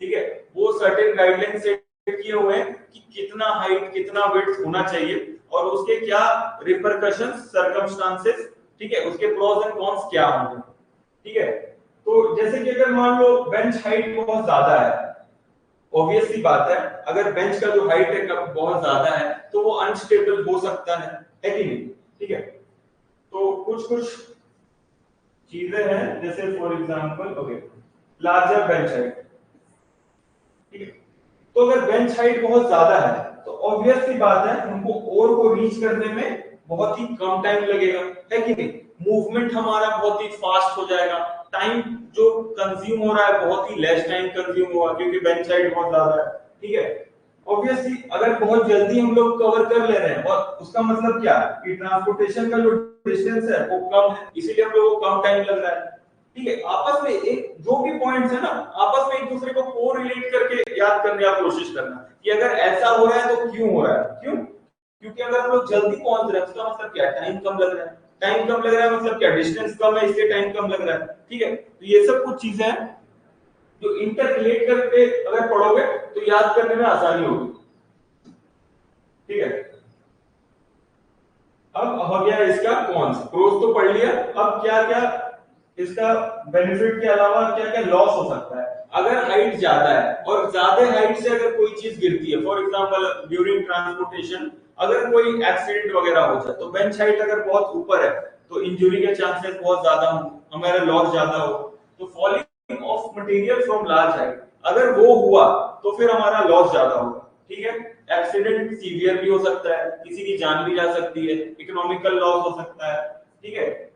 ठीक है, वो सर्टेन गाइडलाइन सेट किए हुए हैं कि कितना हाइट कितना विड्थ होना चाहिए और उसके क्या रिपरकशंस सर्कमस्टांसेस, ठीक है, उसके प्रोस एंड कॉन्स क्या होंगे, ठीक है। तो जैसे कि अगर मान लो बेंच हाइट बहुत ज्यादा है, ऑब्वियस सी बात है, अगर बेंच का जो हाइट है बहुत ज्यादा है तो वो अनस्टेबल हो सकता है कि नहीं, ठीक है। तो कुछ कुछ चीजें हैं, जैसे for example okay, larger bench height, ठीक है, तो अगर बेंच हाइट बहुत ज्यादा है तो ऑब्वियस सी बात है हमको और को रीच करने में बहुत ही कम टाइम लगेगा, है कि नहीं, मूवमेंट हमारा बहुत ही फास्ट हो जाएगा, टाइम जो कंज्यूम हो रहा है बहुत ही लेस टाइम कंज्यूम होगा क्योंकि बेंच हाइट बहुत ज्यादा है, ठीक है। ऑब्वियसली अगर बहुत जल्दी हम लोग कवर कर ले रहे हैं और उसका मतलब क्या कि ट्रांसपोर्टेशन का जो डिस्टेंस है वो कम है, इसीलिए हम लोग को कम टाइम लग रहा है, ठीक है। आपस में एक जो भी पॉइंट्स है ना, आपस में एक दूसरे को कोरिलेट करके याद करने की कोशिश करना कि अगर ऐसा हो रहा है तो क्यों हो रहा है, क्यों, क्योंकि अगर हम लोग जल्दी पहुंच रहे हैं उसका मतलब क्या, टाइम कम लग रहा है, टाइम कम लग रहा है मतलब क्या, डिस्टेंस कम है इसलिए टाइम कम लग रहा है, ठीक है। तो ये सब कुछ चीजें हैं जो इंटर रिलेट करके अगर पढ़ोगे तो याद करने में आसानी होगी, ठीक है। अब हो गया इसका कॉन्स, प्रोस तो पढ़ लिया, अब क्या क्या इसका बेनिफिट के अलावा क्या क्या लॉस हो सकता है अगर हाइट ज्यादा है, और ज्यादा हाइट से अगर कोई चीज गिरती है, फॉर एग्जांपल ड्यूरिंग ट्रांसपोर्टेशन अगर कोई एक्सीडेंट वगैरह हो जाए तो बेंच हाइट अगर बहुत ऊपर है तो इंजरी के चांसेस बहुत ज्यादा हो, हमारा लॉस ज्यादा हो, तो falling of material from large height अगर वो हुआ तो फिर हमारा लॉस ज्यादा होगा, ठीक है। एक्सीडेंट सीवियर भी हो सकता है, किसी की जान भी जा सकती है, इकोनॉमिकल लॉस हो सकता है, ठीक है।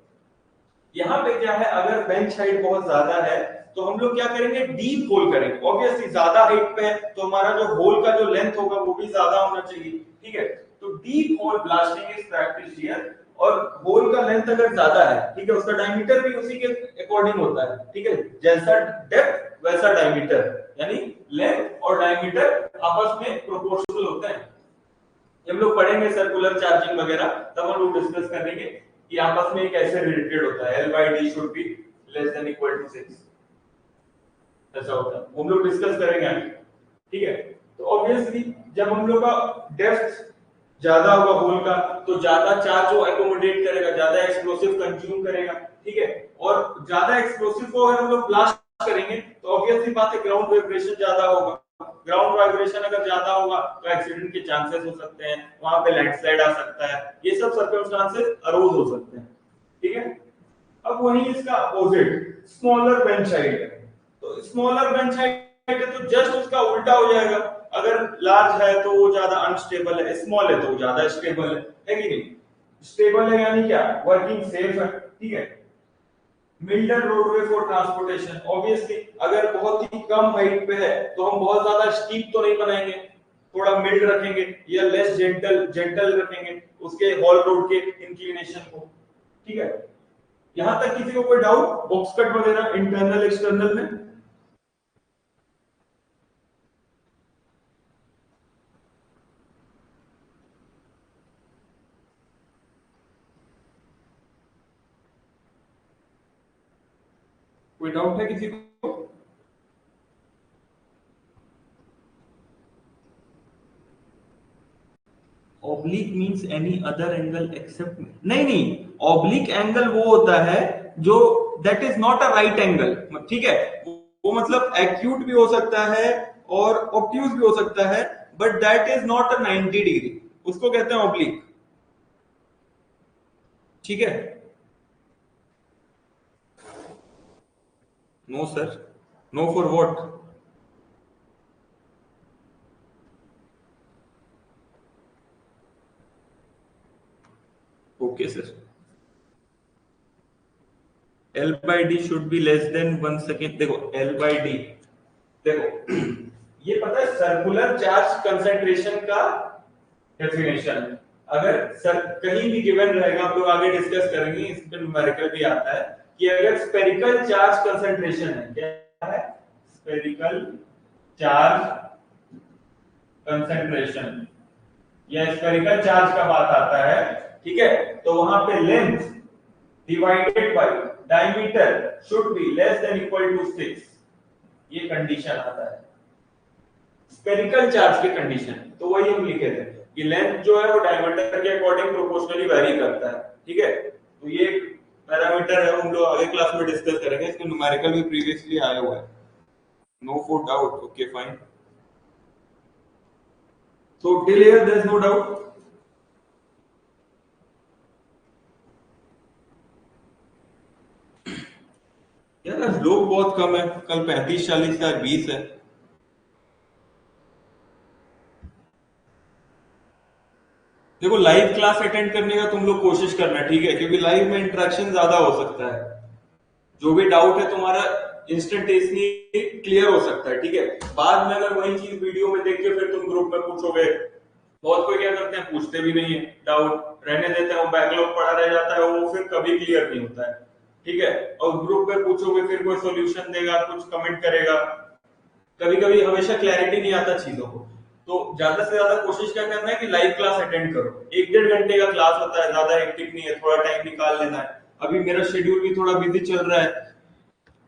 यहाँ पे क्या है, अगर बेंच हाइट बहुत ज्यादा है तो हम लोग क्या करेंगे, डीप होल करेंगे, ऑब्वियसली ज्यादा हाइट पे है तो हमारा जो होल का जो लेंथ होगा वो भी ज्यादा होना चाहिए, ठीक है। तो deep whole blasting is practice here, और होल का लेंथ अगर ज्यादा है, ठीक है, उसका डायमीटर भी उसी के अकॉर्डिंग होता है, ठीक है, जैसा डेप्थ वैसा डायमीटर, यानी लेंथ और डायमीटर आपस में प्रोपोर्शनल होते हैं। जब लोग पढ़ेंगे सर्कुलर चार्जिंग वगैरह तब हम लोग डिस्कस करेंगे कि आपस में कैसे रिलेटेड होता है, L/D should be less than equal to 6, ऐसा होता है, हम लोग डिस्कस करेंगे आगे, ठीक है। तो ऑब्वियसली जब हम लोग का डेप्थ ज्यादा होगा होल का तो ज्यादा चार्ज वो एकोमोडेट करेगा, ज्यादा एक्सप्लोसिव कंज्यूम करेगा, ठीक है, और ज्यादा एक्सप्लोसिव को अगर हम लोग ब्लास्ट करेंगे तो ऑब्वियसली बात है ग्राउंड वाइब्रेशन ज्यादा होगा, ग्राउंड वाइब्रेशन अगर ज्यादा होगा तो एक्सीडेंट के चांसेस हो सकते हैं, वहां पे लैंडस्लाइड आ सकता है, ये सब सर्कमस्टांसेस अरोज हो सकते हैं, ठीक है। अब वही इसका अपोजिट स्मॉलर बेंच हाइट है, तो स्मॉलर बेंच हाइट है तो जस्ट उसका उल्टा हो जाएगा, अगर लार्ज है तो वो ज्यादा अनस्टेबल है, स्मॉल है तो वो ज्यादा स्टेबल है कि नहीं, स्टेबल है यानी क्या, वर्किंग सेफ है, ठीक है। मिल्डर रोडवे फॉर ट्रांसपोर्टेशन, ऑब्वियसली अगर बहुत ही कम हाइट पे है तो हम बहुत ज्यादा स्टीप तो नहीं बनाएंगे, थोड़ा मिल्ड रखेंगे या लेस जेंटल जेंटल रखेंगे उसके हॉल रोड के इंक्लिनेशन को, ठीक है। यहां तक किसी को कोई डाउट बॉक्स कट वगैरह इंटरनल एक्सटर्नल में? कोई डाउट है किसी को? Oblique means any other angle except, नहीं नहीं, ऑब्लिक एंगल वो होता है जो that is not a right angle, ठीक है, वो मतलब एक्यूट भी हो सकता है और ऑब्ट्यूज भी हो सकता है, but that is not a 90 degree, उसको कहते हैं ऑब्लिक। ठीक है। No sir, no for what? Okay sir, L by D should be less than 1 second. देखो L by D, देखो ये पता है सर्कुलर चार्ज कंसंट्रेशन का डेफिनेशन। अगर सर कहीं भी गिवन रहेगा, हम लोग आगे डिस्कस करेंगे, इस पे न्यूमेरिकल भी आता है कि अगर स्फेरिकल चार्ज कंसंट्रेशन है, क्या है स्फेरिकल चार्ज कंसंट्रेशन या स्फेरिकल चार्ज का बात आता है, ठीक है, तो वहां पे length divided by diameter should be less than equal to 6, ये कंडीशन आता है स्फेरिकल चार्ज की कंडीशन। तो वही हम लिखे थे कि लेंथ जो है वो डायमीटर के अकॉर्डिंग प्रोपोर्शनली वेरी करता है, ठीक है। तो ये एक पैरामीटर है, हम लोग आगे क्लास में डिस्कस करेंगे, इसमें न्यूमेरिकल भी प्रीवियसली आया हुआ है। No for doubt, okay fine. So till here there is no doubt. यार आज लोग बहुत कम है, कल 35-40 था, 20 है। देखो लाइव क्लास अटेंड करने का तुम लोग कोशिश करना, ठीक है, क्योंकि लाइव में इंटरेक्शन ज्यादा हो सकता है, जो भी डाउट है तुम्हारा इंस्टेंटेनियसली क्लियर हो सकता है, ठीक है। बाद में अगर वही चीज वीडियो में देख के फिर तुम ग्रुप में पूछोगे, बहुत कोई क्या करते हैं पूछते भी नहीं है, डाउट रहने देते हैं, वो बैकलॉग पड़ा रह जाता है, वो फिर कभी क्लियर नहीं होता है, ठीक है। और ग्रुप में पूछोगे फिर कोई सॉल्यूशन देगा, कुछ कमेंट करेगा, कभी कभी हमेशा क्लैरिटी नहीं आता चीजों को। तो ज्यादा से ज्यादा कोशिश क्या करना है कि लाइव क्लास अटेंड करो, 1-1.5 घंटे का क्लास होता है, ज्यादा हेक्टिक नहीं है, थोड़ा टाइम निकाल लेना है। अभी मेरा शेड्यूल भी थोड़ा बिजी चल रहा है,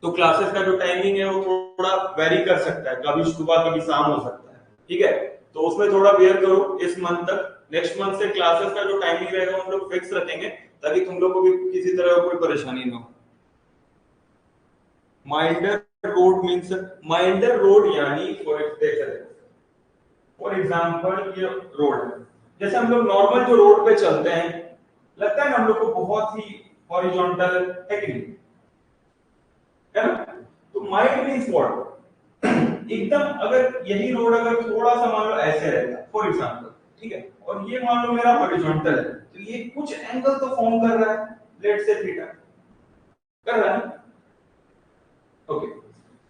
तो क्लासेस का जो टाइमिंग है वो थोड़ा वेरी कर सकता है, कभी सुबह कभी शाम हो सकता है, ठीक है। तो उसमें थोड़ा बेयर करो इस मंथ तक, नेक्स्ट मंथ से क्लासेस का जो टाइमिंग रहेगा हम लोग फिक्स रखेंगे, ताकि तुम लोग को भी किसी तरह का कोई परेशानी ना हो। Milder road means, milder road यानी फॉर एग्जाम्पल ये रोड है, जैसे हम लोग नॉर्मल जो रोड पे चलते हैं, लगता है ना हम लोग को बहुत ही हॉरिजॉन्टल है कि नहीं, है ना। तो माइल्ड मीन्स व्हाट, एकदम अगर यही रोड अगर थोड़ा सा मान लो ऐसे रहता फॉर एग्जांपल, ठीक है, और ये मान लो मेरा हॉरिजॉन्टल है, तो ये कुछ एंगल तो फॉर्म कर रहा है, लेट्स से थीटा कर रहा है, ओके।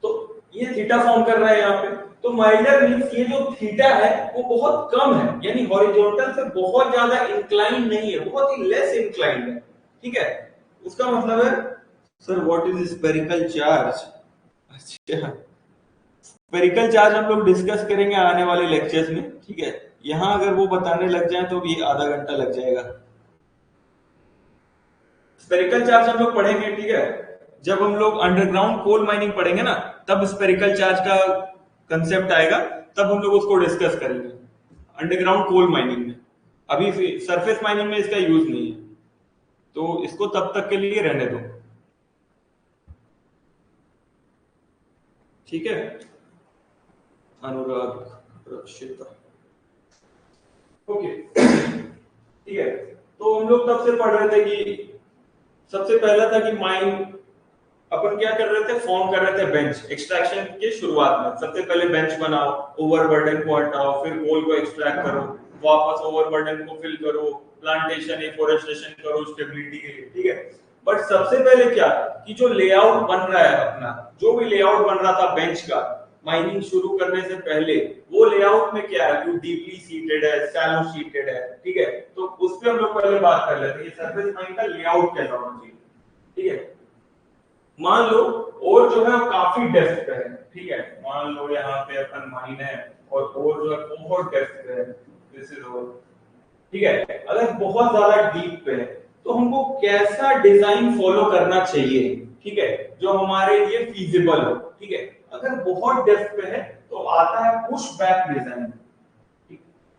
तो ये थीटा फॉर्म कर रहा है यहाँ पे, तो माइल्डर मींस ये जो थीटा है वो बहुत कम है, यानी हॉरिजॉन्टल से बहुत ज्यादा इंक्लाइन नहीं है, बहुत ही लेस इंक्लाइंड है, ठीक है। उसका मतलब है sir what is spherical charge. अच्छा, स्फेरिकल चार्ज हम लोग डिस्कस करेंगे आने वाले लेक्चर्स में, ठीक है। यहाँ अगर वो बताने लग जाए तो भी आधा घंटा लग जाएगा। स्फेरिकल चार्ज हम लोग पढ़ेंगे, ठीक है, जब हम लोग अंडरग्राउंड कोल माइनिंग पढ़ेंगे ना, तब स्फेरिकल चार्ज का कंसेप्ट आएगा, तब हम लोग उसको डिस्कस करेंगे अंडरग्राउंड कोल माइनिंग में। अभी सरफेस माइनिंग में इसका यूज नहीं है, तो इसको तब तक के लिए रहने दो, ठीक है। अनुराग रक्षिता, ओके ठीक है। तो हम लोग तब से पढ़ रहे थे कि सबसे पहला था कि माइन अपन क्या कर रहे थे, फॉर्म कर रहे थे बेंच। एक्सट्रैक्शन के शुरुआत में सबसे पहले बेंच बनाओ, ओवरबर्डन को हटाओ, फिर कोल को एक्सट्रैक्ट करो, वापस ओवरबर्डन को फिल करो, प्लांटेशन एफोरेस्टेशन करो स्टेबिलिटी के लिए, ठीक है। बट सबसे पहले क्या कि जो लेआउट बन रहा है अपना, जो भी लेआउट बन रहा था बेंच का माइनिंग शुरू करने से पहले, वो लेआउट में क्या है, जो डीपली सीटेड है, शैलो सीटेड है, ठीक है। तो उस पे हम लोग पहले बात कर लेते हैं सरफेस माइन का लेआउट कैसा होना चाहिए, ठीक है। मान लो और जो है वो काफी डेप्थ पे है, ठीक है, मान लो यहाँ पे अपन माइन है और जो है बहुत डेप्थ पे है, दिस इज और, ठीक है। अगर बहुत ज्यादा डीप पे है तो हमको कैसा डिजाइन फॉलो करना चाहिए, ठीक है, जो हमारे लिए फीजिबल हो, ठीक है। अगर बहुत डेप्थ पे है तो आता है push back design,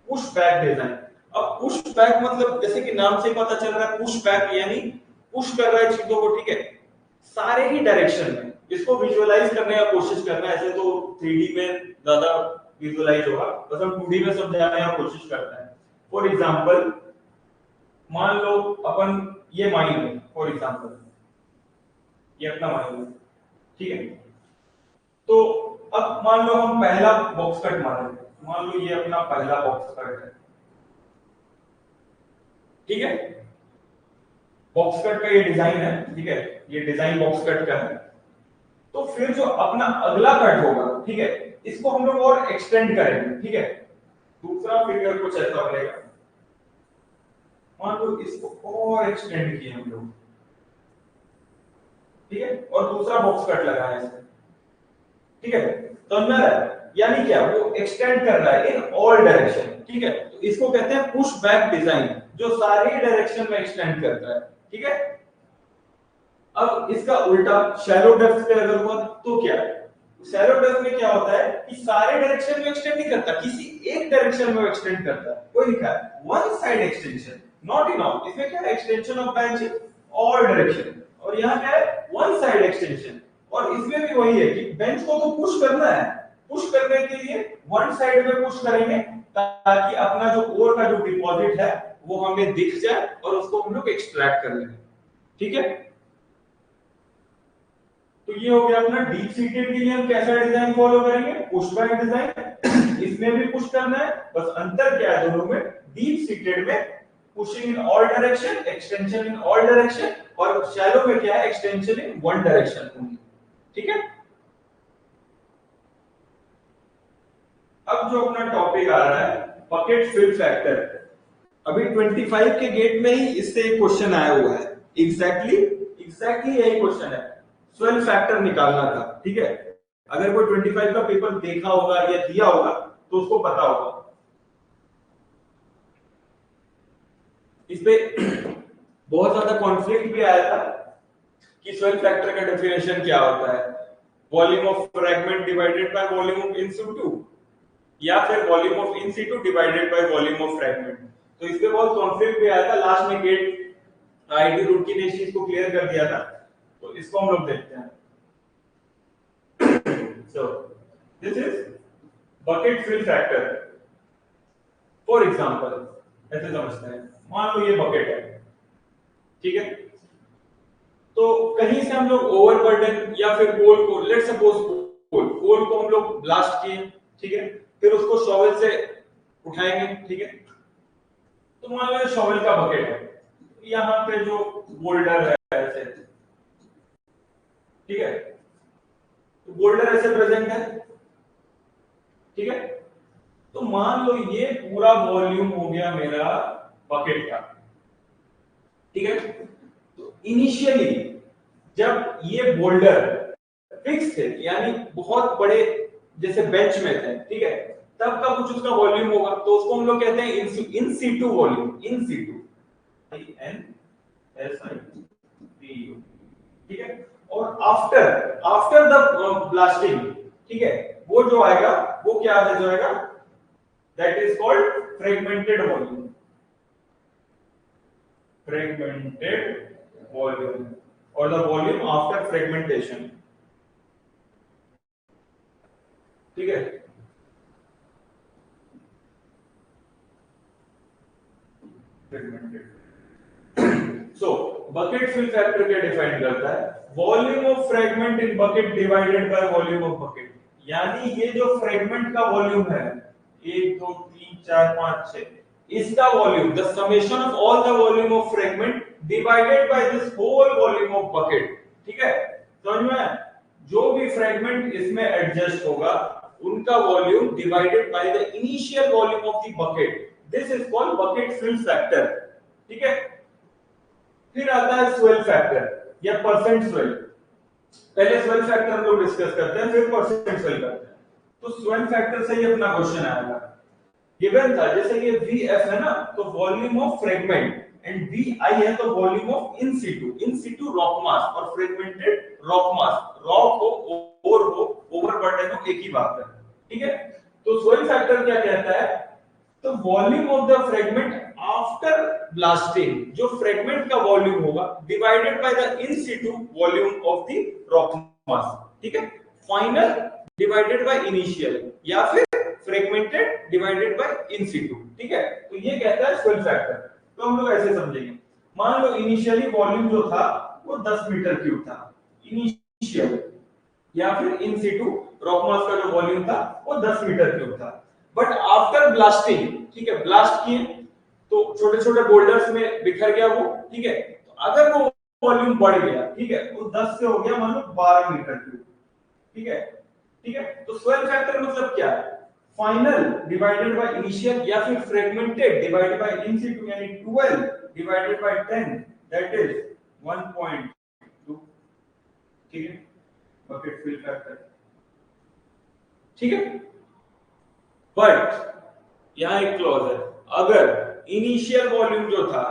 push back design. अब पुश बैक मतलब जैसे कि नाम से पता चल रहा है, पुश बैक यानी पुश कर रहा है चीजों को, ठीक है, सारे ही डायरेक्शन में, इसको विजुअलाइज करने का कोशिश करना, ऐसे तो 3D में ज्यादा विजुअलाइज होगा, बस हम 2D में समझाने का कोशिश करते हैं। फॉर एग्जांपल मान लो अपन ये माइन है, फॉर एग्जांपल ये अपना माइन है, ठीक है। तो अब मान लो हम पहला बॉक्स कट मारे, मान लो ये अपना पहला बॉक्स कट है, ठीक है। बॉक्स कट का ये डिजाइन है, ठीक है, ये डिजाइन बॉक्स कट का है। तो फिर जो अपना अगला कट होगा, ठीक है, इसको हम लोग और एक्सटेंड करेंगे, ठीक है। दूसरा फिगर कुछ ऐसा बनेगा, मान लो इसको और एक्सटेंड किए हम लोग, ठीक है, और दूसरा बॉक्स कट लगाया इसमें, ठीक है। तो अंदर यानी क्या, वो एक्सटेंड कर रहा है इन ऑल डायरेक्शन, ठीक है। तो इसको कहते हैं पुश बैक डिजाइन, जो सारी डायरेक्शन में एक्सटेंड करता है, ठीक है। अब इसका उल्टा शैलो डेप्थ पे अगर हुआ तो क्या है, शैलो डेप्थ में क्या होता है कि सारे डायरेक्शन में एक्सटेंड नहीं करता, किसी एक डायरेक्शन में एक्सटेंड करता है। कोई लिखा है one side extension, not in all, इसमें क्या है extension of bench in all direction, और यहां क्या है वन साइड एक्सटेंशन। और इसमें भी वही है कि बेंच को तो पुश करना है, पुश करने के लिए वन साइड में पुश करेंगे ताकि अपना जो ओर का जो डिपॉजिट है वो हमें दिख जाए और उसको हम लोग एक्सट्रैक्ट कर लेंगे, ठीक है। तो ये हो गया अपना डीप सीटेड के लिए हम कैसा डिजाइन फॉलो करेंगे, पुश बैक डिजाइन। इसमें भी पुश करना है, बस अंतर क्या है दोनों में, डीप सीटेड में pushing in all direction, extension in all direction, और शैलो में क्या है extension in one direction only, ठीक है। अब जो अपना टॉपिक आ रहा है बकेट फिल फैक्टर, अभी 25 के गेट में ही इससे एक क्वेश्चन आया हुआ है, एग्जैक्टली यही क्वेश्चन है, स्वेल फैक्टर निकालना था, ठीक है। अगर कोई 25 का पेपर देखा होगा या दिया होगा तो उसको पता होगा। इस पे बहुत ज्यादा कॉन्फ्लिक्ट भी आया था कि स्वेल फैक्टर का डेफिनेशन क्या होता है, volume of fragment divided by volume of in Situ, या फिर volume of in Situ divided by volume of fragment. तो इस पे बहुत कॉन्फ्लिक्ट भी आया था, लास्ट में गेट आईटी रुड़की ने इस चीज को क्लियर कर दिया था। तो इसको हम लोग देखते हैं। So this is bucket fill factor. For example, ऐसे समझते हैं, मान लो ये बकेट है, ठीक है। तो कहीं से हम लोग ओवरबर्डन या फिर कोल को, लेट्स सपोज कोल को हम लोग ब्लास्ट किए, ठीक है, फिर उसको शॉवेल से उठाएंगे, ठीक है। तो मान लो शॉवेल का बकेट है, यहाँ पे जो बोल्डर है ऐसे, ठीक है, तो बोल्डर ऐसे प्रेजेंट है, ठीक है। तो मान लो ये पूरा वॉल्यूम हो गया मेरा बकेट का, ठीक है। तो इनिशियली जब ये बोल्डर फिक्स थे, यानी बहुत बड़े जैसे बेंच में थे, ठीक है, तब का कुछ उसका वॉल्यूम होगा, तो उसको हम लोग कहते हैं in situ volume, in situ, INSITU, ठीक है। और आफ्टर द ब्लास्टिंग, ठीक है, वो जो आएगा वो क्या हो जाएगा, that is called fragmented volume, fragmented volume, और द वॉल्यूम आफ्टर फ्रेगमेंटेशन, ठीक है। फ्रेगमेंटेड। सो बकेट फिल फैक्टर क्या डिफाइन करता है, volume of fragment in bucket divided by volume of bucket, यानी ये जो फ्रेगमेंट का वॉल्यूम है 1 2 3 4 5 6, इसका volume, the summation of all the volume of fragment divided by this whole volume of bucket, ठीक है। समझ में, जो भी फ्रेगमेंट इसमें एडजस्ट होगा उनका volume divided by the initial volume of the bucket, this is called bucket fill factor, ठीक है। फिर आता है स्वेल फैक्टर या परसेंट स्वेल। पहले स्वेल फैक्टर हम लोग डिस्कस करते हैं, फिर परसेंट स्वेल करते हैं। तो स्वेल फैक्टर से ही अपना क्वेश्चन आएगा, गिवन था जैसे ये VF है ना, तो volume of fragment, and VI है तो volume of in situ rock mass और फ्रेगमेंटेड रॉक मास, रॉक हो और हो ओवरबर्डन हो एक ही बात है, ठीक है। तो स्वेल फैक्टर क्या कहता है, तो volume of the fragment after blasting, जो फ्रेगमेंट का वॉल्यूम होगा divided by the in situ volume of the rock mass, ठीक है, फाइनल डिवाइडेड बाय इनिशियल या फिर fragmented divided by in situ, ठीक है। तो ये कहता है स्वेल फैक्टर। तो हम लोग ऐसे समझेंगे, मान लो इनिशियली वॉल्यूम जो था वो 10 मीटर क्यूब था इनिशियल, या फिर इन सीटू रॉक मास का जो वॉल्यूम था वो 10 मीटर क्यूब था। बट आफ्टर ब्लास्टिंग, ठीक है, ब्लास्ट किए तो छोटे छोटे बोल्डर्स में बिखर गया वो, ठीक है। तो अगर वो वॉल्यूम बढ़ गया, ठीक है, वो 10 से हो गया मान लो 12 मीटर क्यूब, ठीक है, ठीक है। तो स्वेल फैक्टर मतलब क्या है, फाइनल डिवाइडेड बाय इनिशियल या फिर fragmented divided by in situ, यानी 12 डिवाइडेड बाय 10 दैट इज 1.2, ठीक है, बकेट फिल फैक्टर, ठीक है। बट यहां एक क्लॉज है, अगर इनिशियल वॉल्यूम जो था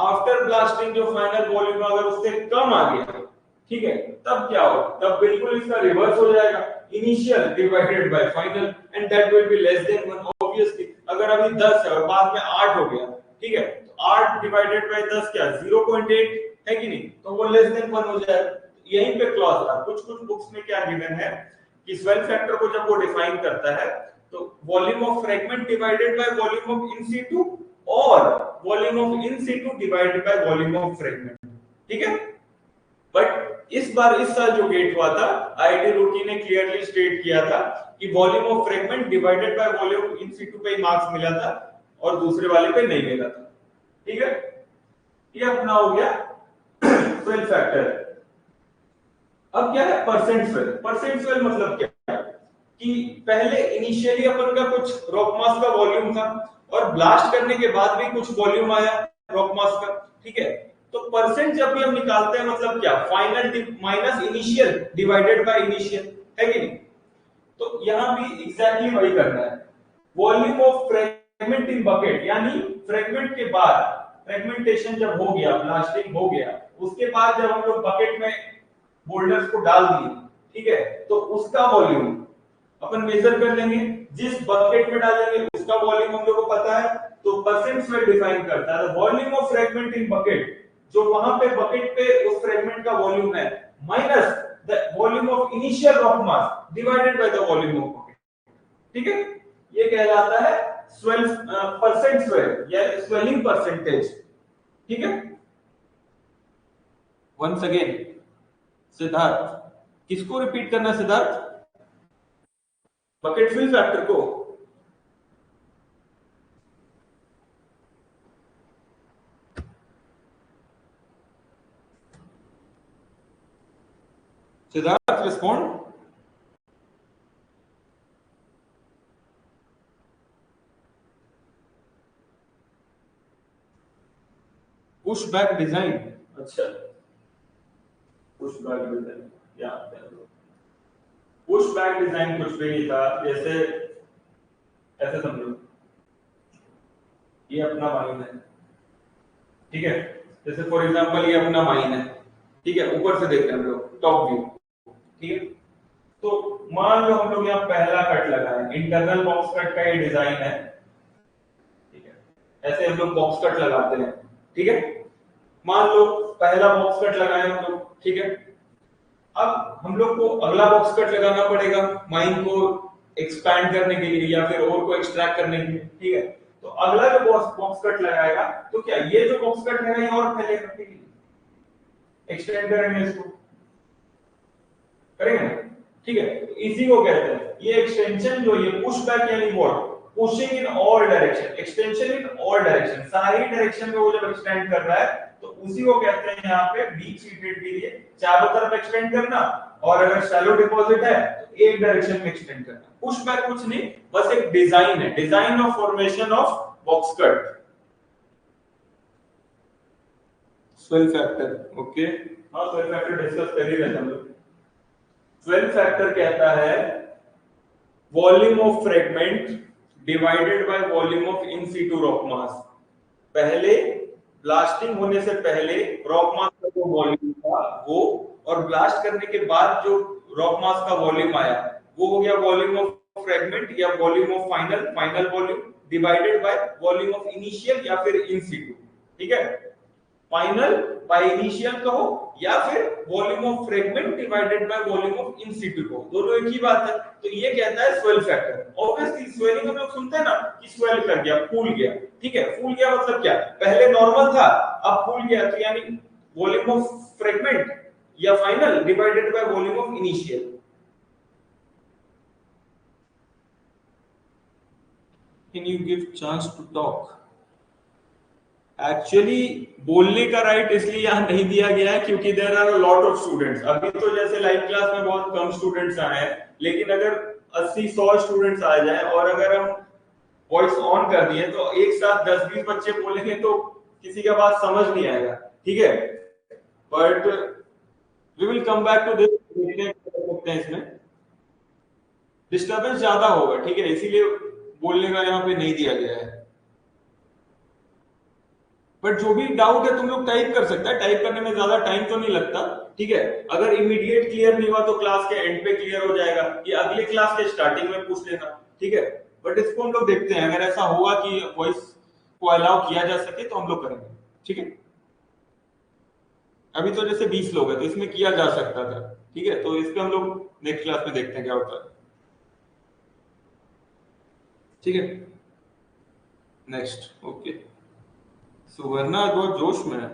आफ्टर ब्लास्टिंग जो फाइनल वॉल्यूम अगर उससे कम आ गया, ठीक है, तब क्या हो, तब बिल्कुल इसका रिवर्स हो जाएगा, initial divided by final and that will be less than 1 obviously. अगर अभी 10 है और बाद में 8 हो गया, ठीक है, तो 8 डिवाइडेड बाय 10 क्या 0.8 है कि नहीं, तो वो लेस देन 1 हो जाएगा। यहीं पे क्लॉज था। कुछ कुछ बुक्स में क्या गिवन है कि स्वेल फैक्टर को जब वो डिफाइन करता है तो volume of fragment divided by volume of in situ और volume of in situ divided by volume of fragment, ठीक है। बट इस बार इस साल जो गेट हुआ था, आईआईटी रुड़की ने क्लियरली स्टेट किया था कि volume of fragment divided by volume of in situ पे मार्क्स मिला था और दूसरे वाले पे नहीं मिला था, ठीक है। ये अपना हो गया स्वेल फैक्टर। अब क्या है परसेंट स्वेल। परसेंट स्वेल मतलब क्या है कि पहले इनिशियली अपन का कुछ रॉक मास का वॉल्यूम था और ब्लास्ट करने के बाद भी कुछ वॉल्यूम आया रॉक मास का, ठीक है। तो परसेंट जब भी हम निकालते हैं मतलब क्या, final minus initial divided by initial, है कि नहीं। तो यहां भी एग्जैक्टली वही करना है। Volume of fragment in bucket, यानी फ्रेगमेंट के बाद, फ्रेगमेंटेशन जब हो गया, ब्लास्टिंग हो गया, उसके बाद जब हम लोग बकेट में बोल्डर्स को डाल दिए, ठीक है, तो उसका वॉल्यूम अपन मेजर कर लेंगे, जिस बकेट में डालेंगे उसका वॉल्यूम हम लोग को पता है, तो परसेंट में डिफाइन करता है volume of fragment in bucket, जो वहां पे बकेट पे उस फ्रेगमेंट का वॉल्यूम है, minus the volume of initial rock mass divided by the volume of bucket, ठीक है। ये कहलाता है स्वेल, परसेंट स्वेल या स्वेलिंग परसेंटेज, ठीक है। वंस अगेन सिद्धार्थ, किसको रिपीट करना सिद्धार्थ, बकेट फिल फैक्टर को। Siddharth respond. Push back design, अच्छा पुश बैक डिजाइन, या पुश बैक डिजाइन कुछ भी नहीं था, जैसे ऐसे समझो ये अपना माइन है, ठीक है, जैसे फॉर एग्जांपल ये अपना माइन है, ठीक है, ऊपर से देख रहे हैं हम लोग टॉप व्यू, ठीक है। तो मान लो हम लोग यहाँ पहला कट लगाए, इंटरनल बॉक्स कट का ये डिजाइन है, ठीक है, ऐसे हम लोग बॉक्स कट लगाते हैं, ठीक है। मान लो पहला बॉक्स कट लगाए हम लोग, ठीक है। अब हम लोग को अगला बॉक्स कट लगाना पड़ेगा माइन को एक्सपैंड करने के लिए या फिर और को एक्सट्रैक्ट करने के लिए, ठीक है। तो अगला जो बॉक्स कट लगाएगा तो क्या ये जो बॉक्स कट है ये और फैलेगा, ठीक है, एक्सटेंड करेंगे इसको, करेंगे ना, ठीक है। तो इसी को कहते हैं ये एक्सटेंशन जो ये पुश बैक यानी what, pushing in all direction, extension in all direction, सारी डायरेक्शन में वो जब एक्सटेंड कर रहा है तो उसी को कहते हैं यहाँ पे डीप सीटेड के लिए चारों तरफ एक्सटेंड करना, और अगर शैलो डिपॉजिट है तो एक डायरेक्शन में एक्सटेंड करना। पुश बैक कुछ नहीं, बस एक डिजाइन है, design of formation of box cut. Swell factor, okay, हाँ स्वेल फैक्टर डिस्कस कर ही रहे हम लोग। स्वेल फैक्टर कहता है volume of fragment divided by volume of in situ rock mass. पहले ब्लास्टिंग होने से पहले रॉक मास का जो वॉल्यूम था वो, और ब्लास्ट करने के बाद जो रॉक मास का वॉल्यूम आया वो हो गया वॉल्यूम ऑफ फ्रेगमेंट या volume of final volume divided by volume of initial या फिर इन सीटू, ठीक है। फाइनल बाय इनिशियल कहो या फिर volume of fragment divided by volume of in Situ कहो, दोनों एक ही बात है। तो ये कहता है स्वेल फैक्टर। ऑब्वियसली स्वेलिंग हम लोग सुनते हैं ना कि स्वेल कर गया, फूल गया, ठीक है। फूल गया मतलब क्या, पहले नॉर्मल था अब फूल गया, तो यानी वॉल्यूम ऑफ फ्रेगमेंट या final divided by volume of initial. Can you give chance to talk? Actually बोलने का राइट इसलिए यहाँ नहीं दिया गया है क्योंकि there are lot of students. अभी तो जैसे लाइव क्लास में बहुत कम स्टूडेंट्स आए हैं, लेकिन अगर 80-100 स्टूडेंट्स आ जाए और अगर हम वॉइस ऑन कर दिए तो एक साथ 10-20 बच्चे बोलेंगे तो किसी का बात समझ नहीं आएगा, ठीक है। But we will come back to this, देखते हैं इसमें डिस्टर्बेंस ज्यादा होगा, ठीक है, इसीलिए बोलने का यहाँ पे नहीं दिया गया है। बट जो भी डाउट है तुम लोग टाइप कर सकते हैं, टाइप करने में ज्यादा टाइम तो नहीं लगता, ठीक है। अगर इमीडिएट क्लियर नहीं हुआ तो क्लास के एंड पे क्लियर हो जाएगा, ये अगले क्लास के स्टार्टिंग में पूछ लेना, ठीक है। बट इसको हम लोग देखते हैं, अगर ऐसा होगा कि वॉइस को अलाउ किया जा सके तो हम लोग करेंगे, ठीक है। अभी तो जैसे 20 लोग हैं तो इसमें किया जा सकता था, ठीक है। तो इस पे हम लोग नेक्स्ट क्लास में देखते हैं क्या होता है, ठीक है। Next, okay. सुवर्णा बहुत जोश में है,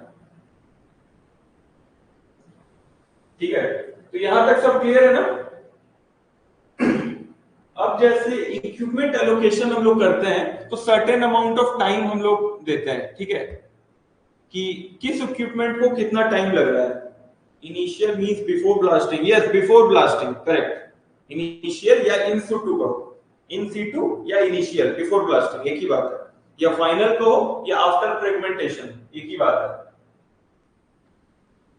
ठीक है। तो यहां तक सब क्लियर है ना। अब जैसे इक्विपमेंट एलोकेशन हम लोग करते हैं तो सर्टेन अमाउंट ऑफ टाइम हम लोग देते हैं, ठीक है, कि किस इक्विपमेंट को कितना टाइम लग रहा है। Initial means before blasting, yes before blasting, correct. Initial या इन सिटू कहो, इन सिटू या इनिशियल, बिफोर ब्लास्टिंग एक ही बात है, या फाइनल कहो या आफ्टर फ्रेगमेंटेशन एक ही बात है।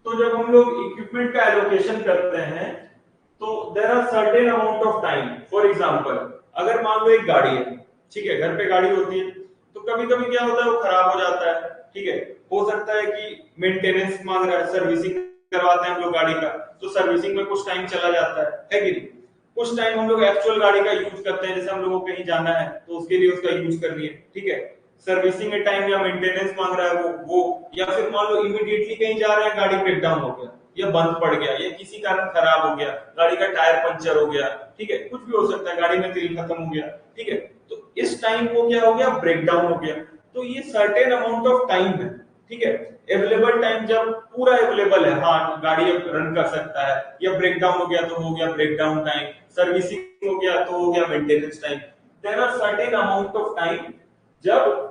तो जब हम लोग इक्विपमेंट का एलोकेशन करते हैं तो there are certain amount of time. For example अगर मान लो एक गाड़ी है, ठीक है, घर पे गाड़ी होती है, तो कभी कभी क्या होता है वो खराब हो जाता है, ठीक है। हो सकता है कि मेंटेनेंस मांग रहा है, सर्विसिंग करवाते हैं हम लोग गाड़ी का, तो सर्विसिंग में कुछ टाइम चला जाता है कि नहीं। कुछ टाइम हम लोग एक्चुअल गाड़ी का यूज करते हैं, जैसे हम लोगों को कहीं जाना है तो उसके लिए उसका यूज कर लिए, ठीक है। सर्विसिंग में टाइम या मेंटेनेंस मांग रहा है वो या फिर मान लो इमीडिएटली कहीं जा रहे हैं, गाड़ी ब्रेक डाउन हो गया या बंद पड़ गया या किसी कारण खराब हो गया, गाड़ी का टायर पंचर हो गया, ठीक है, कुछ भी हो सकता है, गाड़ी में तेल खत्म हो गया, ठीक है। तो इस टाइम को क्या हो गया, ब्रेक डाउन हो गया। तो ये सर्टेन अमाउंट ऑफ टाइम है, ठीक है। अवेलेबल टाइम जब पूरा अवेलेबल है, हाँ गाड़ी अब रन कर सकता है, या ब्रेक डाउन हो गया तो हो गया ब्रेक डाउन टाइम, सर्विसिंग हो गया तो हो गया maintenance time. There are certain amount of time जब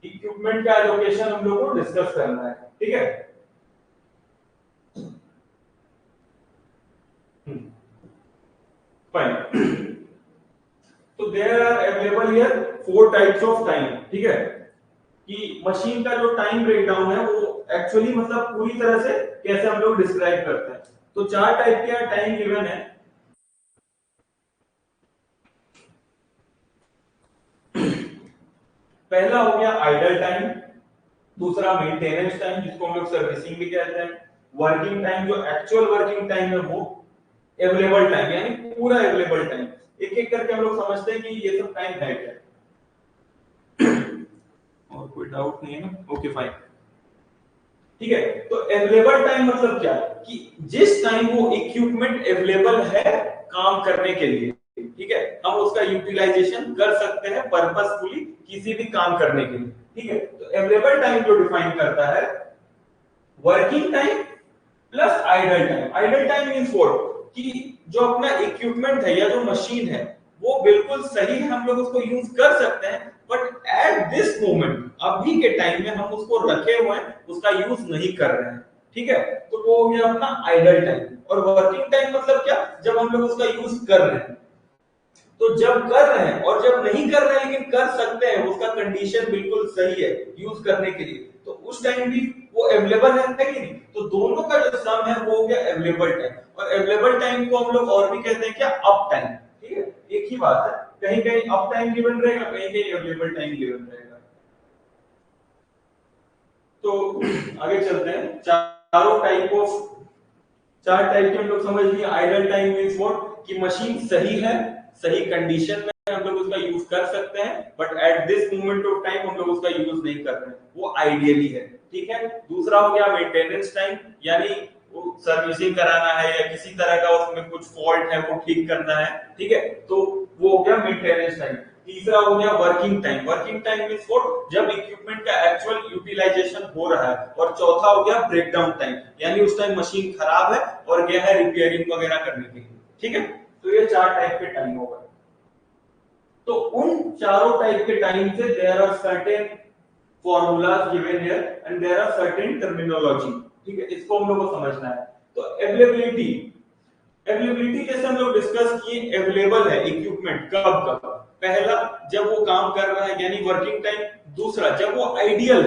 इक्विपमेंट का एलोकेशन हम लोगों को डिस्कस करना है, ठीक है। फाइन। तो there are available here 4 types of time, ठीक है, कि मशीन का जो टाइम ब्रेकडाउन है वो एक्चुअली मतलब पूरी तरह से कैसे हम लोग डिस्क्राइब करते हैं। तो 4 टाइप के टाइम गिवन है। पहला हो गया आइडल टाइम, दूसरा मेंटेनेंस टाइम जिसको हम लोग सर्विसिंग भी कहते हैं, वर्किंग टाइम जो एक्चुअल वर्किंग टाइम है वो, अवेलेबल टाइम यानी पूरा अवेलेबल टाइम। एक एक करके हम लोग समझते हैं कि ये सब टाइम है क्या। और कोई डाउट नहीं है ना, ओके फाइन, ठीक है। तो अवेलेबल टाइम मतलब क्या, कि जिस टाइम वो इक्विपमेंट अवेलेबल है काम करने के लिए, ठीक है, हम उसका यूटिलाइजेशन कर सकते हैं पर्पसफुली किसी भी काम करने के लिए, ठीक है। तो अवेलेबल टाइम जो डिफाइन करता है working time plus idle time. Idle time means what, कि जो अपना इक्विपमेंट है या जो मशीन है वो बिल्कुल सही है, हम लोग उसको यूज कर सकते हैं, बट एट दिस मोमेंट अभी के टाइम में हम उसको रखे हुए हैं, उसका यूज नहीं कर रहे हैं, ठीक है। तो वो हो गया अपना आइडल टाइम। और वर्किंग टाइम मतलब क्या, जब हम लोग उसका यूज कर रहे हैं। तो जब कर रहे हैं और जब नहीं कर रहे हैं लेकिन कर सकते हैं, उसका कंडीशन बिल्कुल सही है यूज करने के लिए, तो उस टाइम भी वो अवेलेबल है कि नहीं। तो दोनों का जो सम है वो हो गया अवेलेबल टाइम। और अवेलेबल टाइम को हम लोग और भी कहते हैं क्या, अप टाइम, ठीक है, एक ही बात है। कहीं कहीं अप टाइम गिवन रहेगा, कहीं कहीं अवेलेबल टाइम गिवन रहेगा। तो आगे चलते हैं। चार टाइप के हम लोग समझ लिए। आइडल टाइम मींस व्हाट, कि मशीन सही है, सही कंडीशन में हम लोग उसका यूज कर सकते हैं, but at this moment of time हम लोग उसका यूज नहीं कर रहे हैं, वो आइडियली है, ठीक है। दूसरा हो गया मेंटेनेंस टाइम, यानी सर्विसिंग कराना है या किसी तरह का उसमें कुछ फॉल्ट है वो ठीक करना है, ठीक है, तो वो हो गया मेंटेनेंस टाइम। तीसरा हो गया working time. Working time means what, जब इक्विपमेंट का एक्चुअल यूटिलाइजेशन हो रहा है। और चौथा हो गया ब्रेकडाउन टाइम, यानी उस टाइम मशीन खराब है और गया है रिपेयरिंग वगैरह करने के लिए, ठीक है। तो ये 4 टाइप के टाइम हो गए। तो उन चारों टाइप के टाइम से there are certain formulas given here and there are certain terminology, ठीक है, इसको हम लोग को समझना है। तो अवेलेबिलिटी, अवेलेबिलिटी जैसे हम लोग डिस्कस किए, अवेलेबल है इक्विपमेंट कब कब, पहला जब वो काम कर रहा है यानी वर्किंग टाइम, दूसरा जब वो आइडियल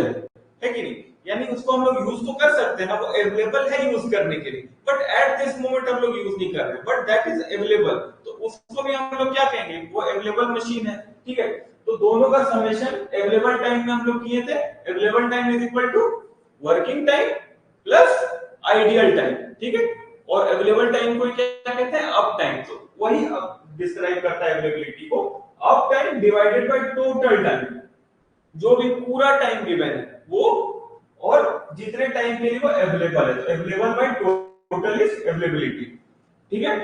है कि नहीं, यानी उसको हम लोग यूज तो कर सकते हैं ना, वो अवेलेबल है यूज करने के लिए, बट एट दिस मोमेंट हम लोग यूज नहीं कर रहे, बट दैट इज अवेलेबल, तो उसको भी हम लोग क्या कहेंगे, वो अवेलेबल मशीन है, ठीक है। तो दोनों का समेशन अवेलेबल टाइम में हम लोग किए थे, available time is equal to working time plus ideal time, ठीक है। और अवेलेबल टाइम को क्या कहते हैं, अप टाइम, तो वही अब डिस्क्राइब करता है अवेलेबिलिटी को, up time divided by total time, जो भी पूरा टाइम गिवन है वो, और जितने टाइम के लिए वो अवेलेबल है, तो available by total is availability, ठीक है।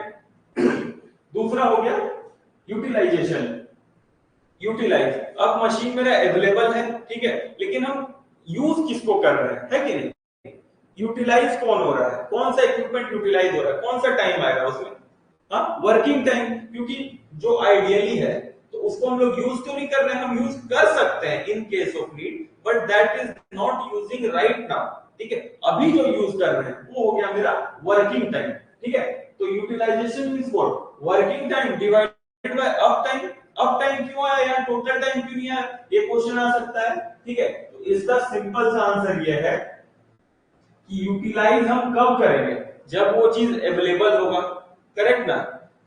दूसरा हो गया यूटिलाइजेशन। यूटिलाइज, अब मशीन मेरा अवेलेबल है, ठीक है, लेकिन हम यूज किसको कर रहे हैं, है कि नहीं, यूटिलाइज कौन हो रहा है, कौन सा इक्विपमेंट यूटिलाइज हो रहा है, कौन सा टाइम आएगा उसमें, हाँ वर्किंग टाइम, क्योंकि जो आइडियली है तो उसको हम लोग यूज तो नहीं कर रहे हैं, हम यूज कर सकते हैं in case of need, but that is not using right now, ठीक है। अभी जो यूज कर रहे हैं वो हो गया मेरा वर्किंग टाइम, ठीक है। तो utilization means what, working time divided by up time. Up time क्यों आया, यहाँ टोटल टाइम क्यों नहीं आया, ये क्वेश्चन आ सकता है, ठीक है। तो इसका सिंपल सा आंसर ये है कि यूटिलाइज हम कब करेंगे, जब वो चीज अवेलेबल होगा, करेक्ट ना,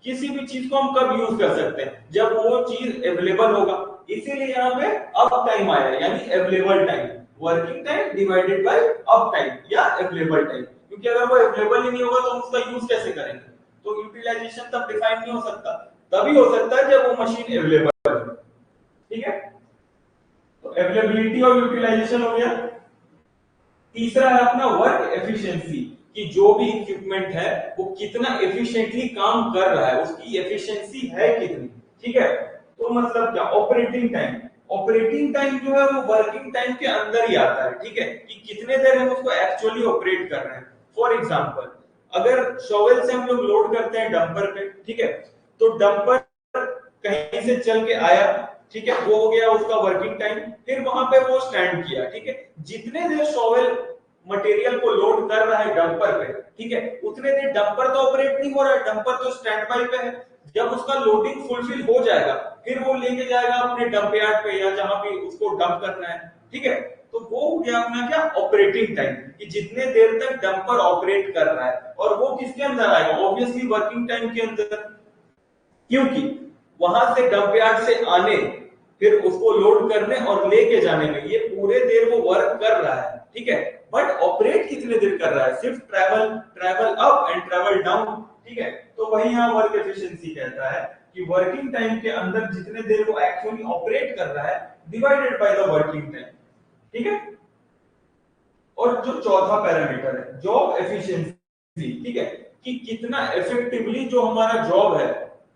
किसी भी चीज को हम कब यूज कर सकते हैं, जब वो चीज अवेलेबल होगा, इसीलिए यहाँ पे अप टाइम आया, यानी available time, working time divided by up time या अवेलेबल टाइम, क्योंकि अगर वो अवेलेबल ही नहीं होगा तो हम उसका यूज कैसे करेंगे, तो यूटिलाइजेशन तब डिफाइन नहीं हो सकता, तभी हो सकता है जब वो मशीन अवेलेबल है, ठीक है। तो अवेलेबिलिटी और यूटिलाइजेशन हो गया। तीसरा है अपना वर्क एफिशिएंसी, कि जो भी इक्विपमेंट है वो कितना एफिशिएंटली काम कर रहा है, उसकी एफिशिएंसी है कितनी, ठीक है। तो मतलब क्या, ऑपरेटिंग टाइम, ऑपरेटिंग टाइम जो है वो वर्किंग टाइम के अंदर ही आता है, ठीक है, कि कितने देर हम उसको एक्चुअली ऑपरेट कर रहे हैं। फॉर एग्जांपल, अगर शॉवेल से हम लोग लोड करते हैं डंपर पे, ठीक है, तो डंपर कहीं से चल के आया, ठीक है, वो हो गया उसका वर्किंग टाइम, फिर वहां पे वो स्टैंड किया, ठीक है, जितने देर शॉवेल मटेरियल को लोड कर रहा है डंपर पे, ठीक है, उतने देर डंपर तो ऑपरेट नहीं हो रहा है, डंपर तो स्टैंड बाई पे है। जब उसका लोडिंग फुलफिल हो जाएगा फिर वो लेके जाएगा अपने डंप यार्ड पे या जहां भी उसको डंप करना है, ठीक है। तो वो हो गया अपना क्या, ऑपरेटिंग टाइम, कि जितने देर तक डंपर ऑपरेट कर रहा है, और वो किसके अंदर आएगा, ऑब्वियसली वर्किंग टाइम के अंदर, क्योंकि वहां से डंप यार्ड से आने, फिर उसको लोड करने और लेके जाने में ये पूरे देर वो वर्क कर रहा है, ठीक है, बट ऑपरेट कितने देर कर रहा है, सिर्फ travel travel up and travel down, ठीक है। तो वही यहाँ वर्क एफिशिएंसी कहता है कि वर्किंग टाइम के अंदर जितने देर वो एक्चुअली ऑपरेट कर रहा है divided by the working time, ठीक है। और जो चौथा पैरामीटर है जॉब एफिशिएंसी, ठीक है, कि कितना इफेक्टिवली जो हमारा जॉब है,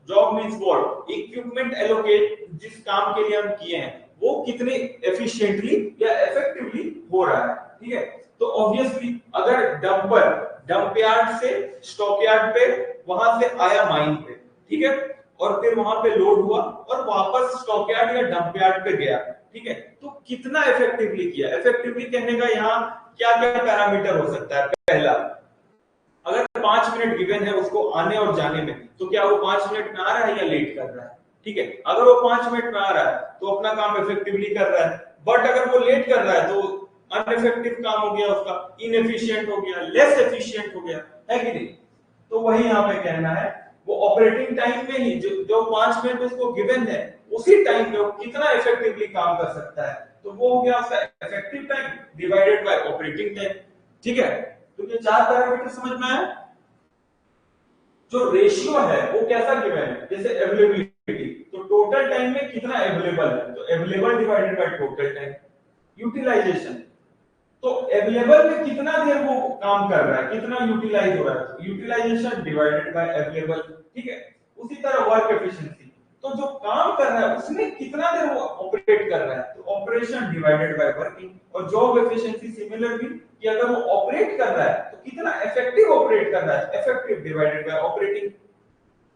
job means what, equipment allocate जिस काम के लिए हम किए हैं वो कितने एफिशिएंटली या इफेक्टिवली हो रहा है, ठीक है। तो ऑब्वियसली अगर डंपर डंप यार्ड से स्टॉक यार्ड पे वहां से आया माइन पे, ठीक है, और फिर वहां पे लोड हुआ और वापस स्टॉक यार्ड या डंप यार्ड पे गया, ठीक है, तो कितना इफेक्टिवली किया, इफेक्टिवली कहने का यहाँ क्या क्या पैरामीटर हो सकता है। पहला, अगर 5 मिनट गिवन है उसको आने और जाने में, तो क्या वो 5 मिनट में आ रहा है या लेट कर रहा है, ठीक है। अगर वो 5 मिनट में आ रहा है तो अपना काम इफेक्टिवली कर रहा है, बट अगर वो लेट कर रहा है तो अनइफेक्टिव काम हो गया उसका, इनएफिशिएंट हो गया, लेस एफिशिएंट हो गया, है कि नहीं। तो वही यहाँ पे कहना है, वो ऑपरेटिंग टाइम में ही जो 5 मिनट उसको गिवन है उसी टाइम में वो कितना इफेक्टिवली काम कर सकता है, तो वो हो गया उसका effective time divided bye operating time, ठीक है। तो ये 4 पैरामीटर समझ में आया। जो रेशियो है वो कैसा गिवन है, जैसे अवेलेबिलिटी, तो टोटल टाइम में कितना अवेलेबल है, तो available divided by total time. Utilization, तो अवेलेबल में कितना देर वो काम कर रहा है, कितना यूटिलाइज हो रहा है, यूटिलाइजेशन डिवाइडेड बाय अवेलेबल, ठीक है। उसी तरह वर्क एफिशिएंसी, तो जो काम कर रहा है उसमें कितना देर वो ऑपरेट कर रहा है, तो ऑपरेशन डिवाइडेड बाय वर्किंग। और जॉब एफिशिएंसी सिमिलरली, कि अगर वो ऑपरेट कर रहा है तो कितना इफेक्टिव ऑपरेट कर रहा है, इफेक्टिव डिवाइडेड बाय ऑपरेटिंग।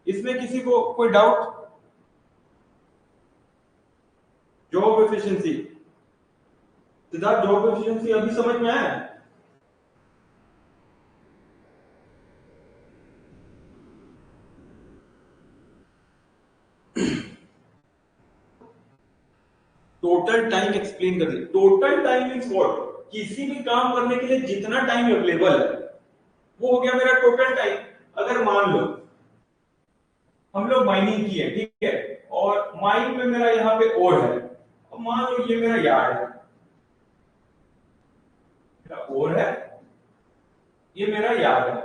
इसमें किसी को कोई doubt? Job efficiency, Siddharth job efficiency अभी समझ में आया? टोटल टाइम एक्सप्लेन कर दिया। टोटल टाइम मींस व्हाट, किसी भी काम करने के लिए जितना टाइम अवेलेबल है वो हो गया मेरा टोटल टाइम। अगर मान लो हम लोग माइनिंग की है, ठीक है, और माइन में मेरा यहाँ पे ओर है, और मान लो ये मेरा यार्ड है, मेरा ओर है, ये मेरा यार्ड है।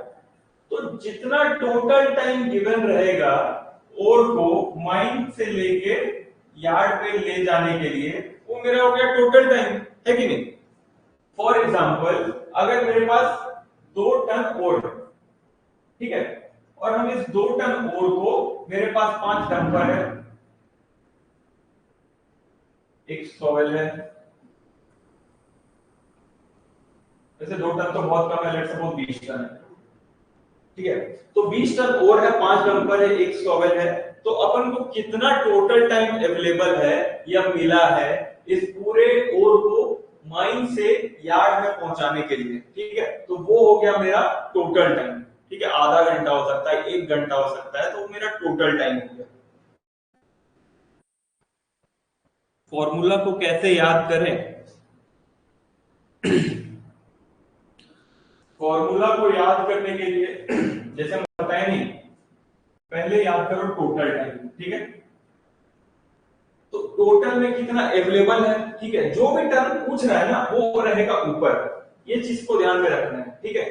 तो जितना टोटल टाइम गिवन रहेगा ओर को माइन से लेके यार्ड पे ले जाने के लिए, वो मेरा हो गया टोटल टाइम, है कि नहीं। फॉर एग्जाम्पल, अगर मेरे पास 2 टन ओर है, ठीक है, और हम इस 2 टन ओर को, मेरे पास 5 डंपर है, एक शॉवेल है, वैसे 2 टन तो बहुत कम है, लेट्स सपोज 20 टन है, ठीक है। तो 20 टन ओर है, 5 डंपर है, एक शॉवेल है, तो अपन को कितना टोटल टाइम अवेलेबल है या मिला है इस पूरे ओर को माइन से यार्ड में पहुंचाने के लिए, ठीक है। तो वो हो गया मेरा टोटल टाइम, ठीक है। आधा घंटा हो सकता है, 1 घंटा हो सकता है, तो वो मेरा टोटल टाइम हो गया। फॉर्मूला को कैसे याद करें? फॉर्मूला को याद करने के लिए जैसे हम बताए नहीं, पहले याद करो टोटल टाइम, ठीक है। तो टोटल में कितना अवेलेबल है, ठीक है, जो भी टर्म पूछ रहा है ना वो रहेगा ऊपर, ये चीज को ध्यान में रखना है, ठीक है।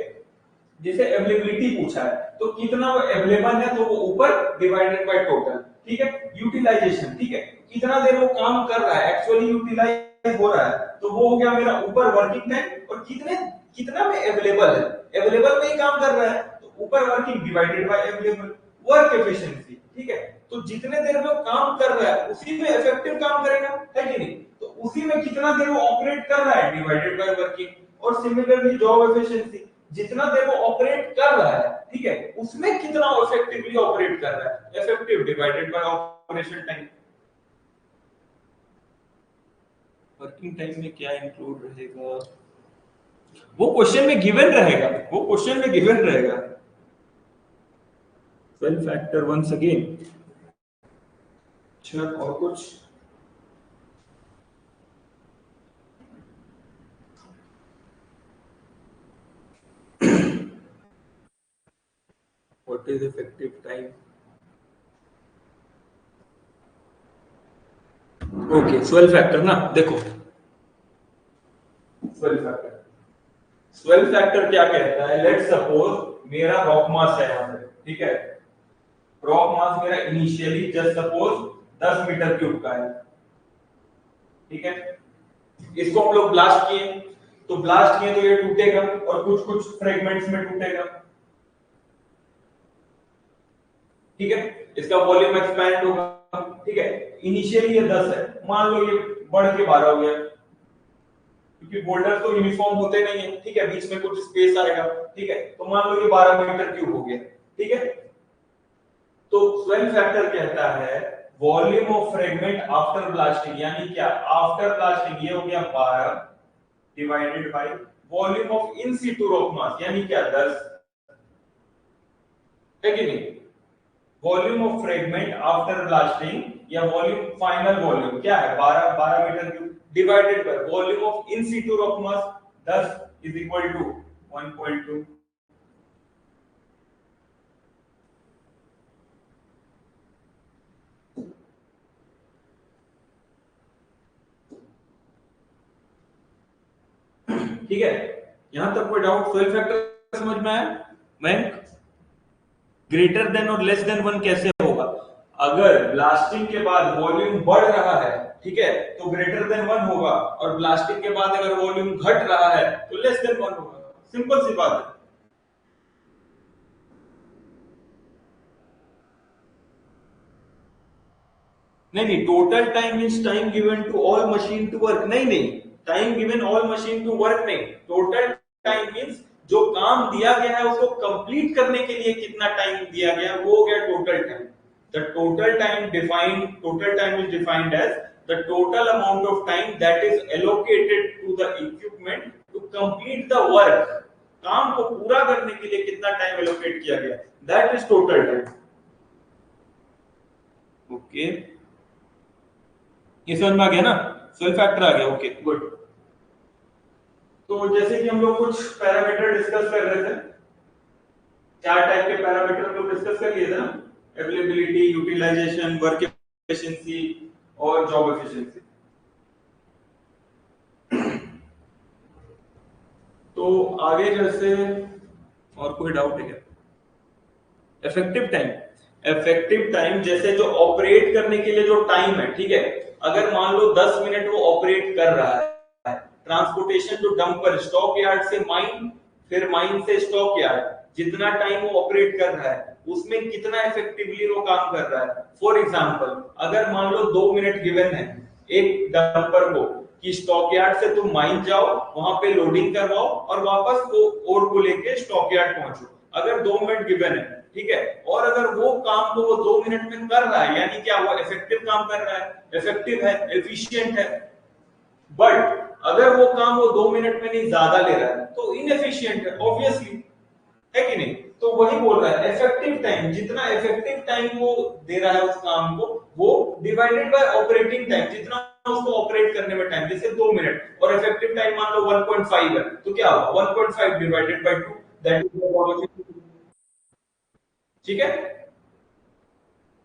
जैसे अवेलेबिलिटी पूछा है तो कितना वो अवेलेबल है, तो वो ऊपर डिवाइडेड बाय टोटल, ठीक है। यूटिलाइजेशन, ठीक है, कितना देर वो काम कर रहा है, एक्चुअली यूटिलाइज हो रहा है, तो वो हो गया मेरा ऊपर वर्किंग टाइम, और कितने कितना में अवेलेबल है, अवेलेबल में ही काम कर रहा है, तो ऊपर working divided by available. Work efficiency, ठीक है, तो जितने देर में वो काम कर रहा है उसी में इफेक्टिव काम करेगा, है कि नहीं। तो उसी में कितना देर वो ऑपरेट कर रहा है डिवाइडेड बाय वर्किंग। और सिमिलरली जॉब एफिशिएंसी, जितना देर वो ऑपरेट कर रहा है, ठीक है, उसमें कितना इफेक्टिवली ऑपरेट कर रहा है, effective divided by operation time. Working time में क्या इंक्लूड रहेगा, वो क्वेश्चन में गिवन रहेगा, वो क्वेश्चन में गिवन रहेगा। 12 फैक्टर वंस अगेन। अच्छा, और कुछ? What is effective time? Okay, 12 factor ना, देखो 12 फैक्टर, 12 फैक्टर क्या कहता है, लेट्स सपोज मेरा रॉक मास है यहाँ पे, ठीक है, रॉक मास मेरा initially just suppose 10 metre cube का है, ठीक है। इसको हम लोग ब्लास्ट किए, तो ब्लास्ट किए तो ये टूटेगा और कुछ कुछ फ्रेगमेंट्स में टूटेगा, ठीक है। इसका वॉल्यूम एक्सपैंड होगा, ठीक है। इनिशियली ये 10 है, मान लो ये बढ़ के 12 हो गया, क्योंकि बोल्डर तो यूनिफॉर्म होते नहीं है, ठीक है, बीच में कुछ स्पेस आएगा, ठीक है। तो मान लो ये 12 मीटर क्यूब हो गया, ठीक है। तो 12 फैक्टर कहता है volume of fragment after blasting, यानी क्या, आफ्टर ब्लास्टिंग ये हो गया 12 divided by volume of in situ rock mass, यानी क्या 10, है कि नहीं। Volume of fragment after blasting या वॉल्यूम, फाइनल वॉल्यूम क्या है 12 metre cube, divided by volume of in situ rock mass 10 is equal to 1.2। ठीक है, यहां तक कोई डाउट? 12 फैक्टर समझ में आया? मैं ग्रेटर देन और लेस देन 1 कैसे होगा? अगर ब्लास्टिंग के बाद वॉल्यूम बढ़ रहा है, ठीक है, तो ग्रेटर देन 1 होगा, और ब्लास्टिंग के बाद अगर वॉल्यूम घट रहा है तो लेस देन 1 होगा। सिंपल सी बात है। नहीं नहीं, total time means time given to all machine to work. नहीं नहीं, time given all machine to work नहीं, टोटल टाइम मींस जो काम दिया गया है उसको कंप्लीट करने के लिए कितना टाइम दिया गया है, वो हो गया total time. The total time defined, total time is defined as the total amount of time that is allocated to the equipment to complete the work. काम को पूरा करने के लिए कितना टाइम एलोकेट किया गया, that is total time. Okay, ये समझ में आ गया ना, सेल्फ फैक्टर आ गया। Okay good. तो जैसे कि हम लोग कुछ पैरामीटर डिस्कस कर रहे थे, चार टाइप के पैरामीटर हम लोग डिस्कस कर लिए थे ना, अवेलेबिलिटी, यूटिलाइजेशन, वर्क एफिशिएंसी और जॉब एफिशिएंसी। तो आगे जैसे और कोई डाउट है क्या? इफेक्टिव टाइम, इफेक्टिव टाइम जैसे जो ऑपरेट करने के लिए जो टाइम है, ठीक है, अगर मान लो 10 मिनट वो ऑपरेट कर रहा है, transportation to dumper, stock yard से माइन, फिर माइन से स्टॉक यार्ड, जितना टाइम वो ऑपरेट कर रहा है उसमें कितना इफेक्टिवली वो काम कर रहा है। फॉर एग्जांपल, अगर मान लो 2 मिनट गिवन है एक डंपर को कि स्टॉक यार्ड से तुम माइन जाओ, वहां पे लोडिंग करवाओ और वापस वो ओर को लेके स्टॉक यार्ड पहुंचो, अगर 2 मिनट गिवन है, ठीक है, और अगर वो काम को वो 2 मिनट में कर रहा है, यानी क्या, वो इफेक्टिव काम कर रहा है, इफेक्टिव है, एफिशिएंट है। बट अगर वो काम वो 2 मिनट में नहीं ज्यादा ले रहा है तो इनएफिशिएंट है, ऑब्वियसली, है कि नहीं। तो वही बोल रहा है, इफेक्टिव टाइम, जितना इफेक्टिव टाइम वो दे रहा है उस काम को, वो डिवाइडेड बाय ऑपरेटिंग टाइम, जितना उसको ऑपरेट करने में टाइम, जैसे 2 मिनट और इफेक्टिव टाइम मान लो 1.5 है, तो क्या होगा 1.5 डिवाइडेड बाय 2, दैट इज, ठीक है।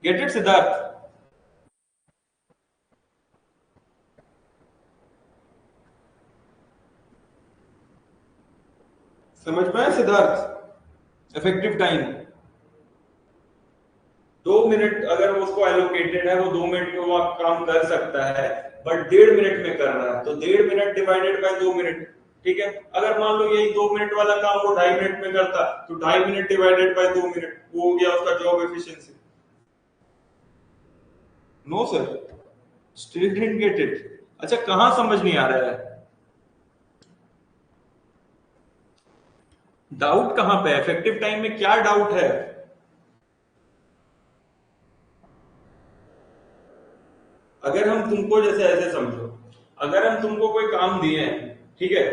Get it Siddharth? समझ में आया सिद्धार्थ? इफेक्टिव टाइम 2 मिनट अगर उसको एलोकेटेड है, वो 2 मिनट में वो काम कर सकता है, बट 1.5 मिनट में कर रहा है, तो 1.5 मिनट डिवाइडेड बाय 2 मिनट, ठीक है। अगर मान लो यही 2 मिनट वाला काम वो 2.5 मिनट में करता, तो 2.5 मिनट डिवाइडेड बाय 2 मिनट, वो हो गया उसका job efficiency. No sir, still didn't get it. अच्छा, कहां समझ नहीं आ रहा है? डाउट कहां पे? इफेक्टिव टाइम में क्या डाउट है? अगर हम तुमको, जैसे ऐसे समझो, अगर हम तुमको कोई काम दिए हैं, ठीक है,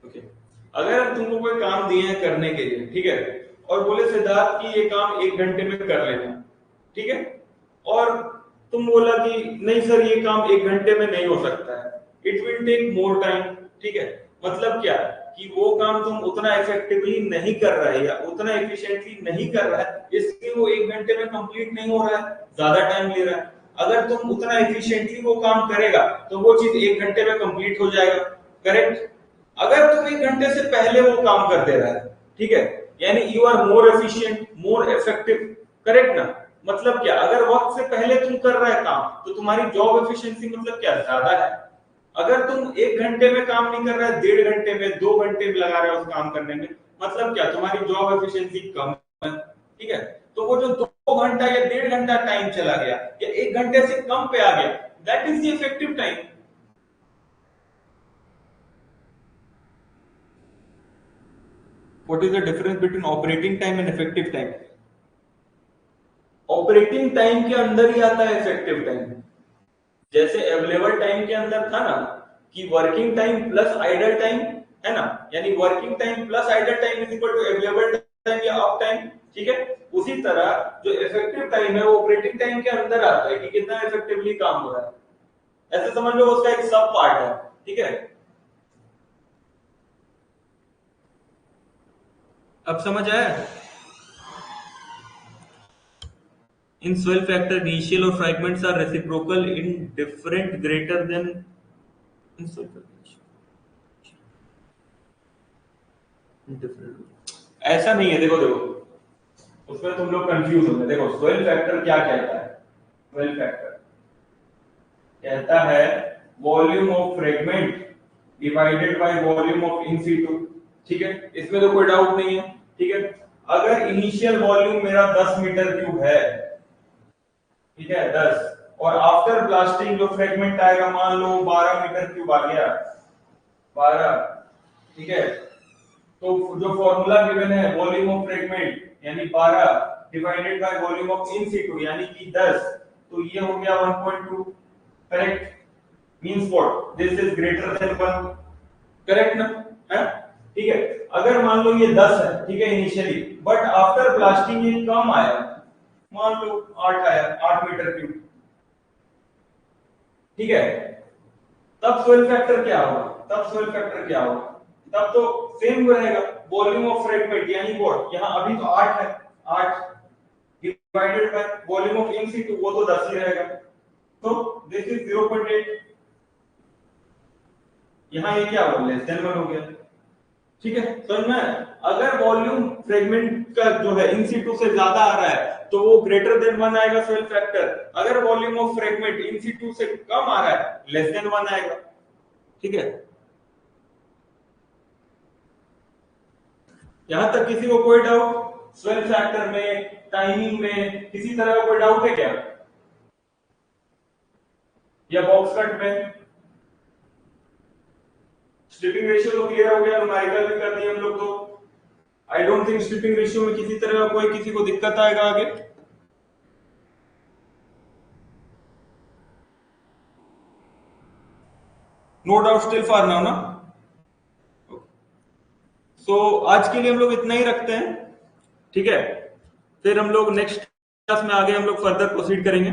ओके, अगर हम तुमको कोई काम दिए हैं करने के लिए, ठीक है, और बोले सिद्धार्थ कि ये काम 1 घंटे में कर लेना, ठीक है, और तुम बोला कि नहीं सर ये काम 1 घंटे में नहीं हो सकता है, it will take more time, ठीक है। मतलब क्या, कि वो काम तुम उतना इफेक्टिवली नहीं कर रहे या उतना एफिशिएंटली नहीं कर रहा है, इसलिए वो 1 घंटे में कंप्लीट नहीं हो रहा है, ज्यादा टाइम ले रहा है। अगर तुम उतना एफिशिएंटली वो काम करेगा तो वो चीज 1 घंटे में कंप्लीट हो जाएगा, करेक्ट। अगर तुम 1 घंटे से पहले वो काम कर दे रहा है, ठीक है, यानी you are more efficient, more effective, correct ना। मतलब क्या, अगर वक्त से पहले तुम कर रहे है काम तो तुम्हारी जॉब एफिशिएंसी मतलब क्या, ज्यादा है। अगर तुम 1 घंटे में काम नहीं कर रहा है, 1.5 घंटे में, 2 घंटे में लगा रहे हो उस काम करने में, मतलब क्या, तुम्हारी जॉब एफिशिएंसी कम है, ठीक है। तो वो जो 2 घंटा या 1.5 घंटा टाइम चला गया या 1 घंटे से कम पे आ गया, that is the effective time. What is the difference between operating time and effective time? Operating time के अंदर ही आता है इफेक्टिव टाइम। जैसे अवेलेबल टाइम के अंदर था ना कि working time plus idle time, है ना, यानी working time plus idle time is equal to available time या अप टाइम, ठीक है। उसी तरह जो इफेक्टिव टाइम है वो ऑपरेटिंग टाइम के अंदर आता है कि कितना इफेक्टिवली काम हो रहा है। ऐसे समझ लो उसका एक सब पार्ट है, ठीक है। अब समझ आया? In swell factor, initial or fragments are reciprocal in different greater than in swell factor. Different. ऐसा नहीं है, देखो देखो, उसमें तुम लोग कंफ्यूज होंगे। देखो सोइल फैक्टर क्या कहता है, सोइल फैक्टर कहता है volume of fragment divided by volume of in situ. ठीक है, इसमें तो कोई डाउट नहीं है। ठीक है, अगर इनिशियल वॉल्यूम मेरा 10 मीटर क्यूब है, ठीक है 10, और आफ्टर ब्लास्टिंग जो फ्रेगमेंट आएगा मान लो 12 मीटर क्यूब आ गया, 12, ठीक है, तो जो फॉर्मूला गिवन है वॉल्यूम ऑफ फ्रेगमेंट यानी 12 divided by volume of in situ यानी कि 10, तो ये हो गया 1.2। Correct, means what, this is greater than 1। Correct ना है? ठीक है, अगर मान लो ये 10 है, ठीक है इनिशियली, बट आफ्टर ब्लास्टिंग ये कम आया, मान लो 8 आया, 8 मीटर क्यूब, ठीक है, तब सोइल फैक्टर क्या होगा? तब सोइल फैक्टर क्या होगा? तब तो सेम रहेगा, वॉल्यूम ऑफ फ्रेगमेंट यानी व्हाट, यहां अभी तो 8 है, 8 divided by volume of in situ, वो तो 10 ही रहेगा, तो दिस इज 0.8। यहां ये क्या हो, लेस देन 1 हो गया। ठीक है, समझ में? अगर वॉल्यूम फ्रेगमेंट का जो है इन सीटू से ज्यादा आ रहा है तो वो ग्रेटर देन 1 आएगा सोइल फैक्टर। अगर volume of fragment in situ से कम आ रहा है, लेस देन 1 आएगा। ठीक है, यहां तक किसी को कोई डाउट? सोइल फैक्टर में, टाइमिंग में किसी तरह का कोई डाउट है क्या? या बॉक्स कट में? स्ट्रिपिंग रेशियो तो क्लियर हो गया, न्यूमेरिकल भी कर दिए हम लोग, तो I don't think stripping ratio में किसी तरह का कोई किसी को दिक्कत आएगा आगे। No doubt still for now ना? सो आज के लिए हम लोग इतना ही रखते हैं। ठीक है, फिर हम लोग नेक्स्ट क्लास में आगे हम लोग फर्दर प्रोसीड करेंगे।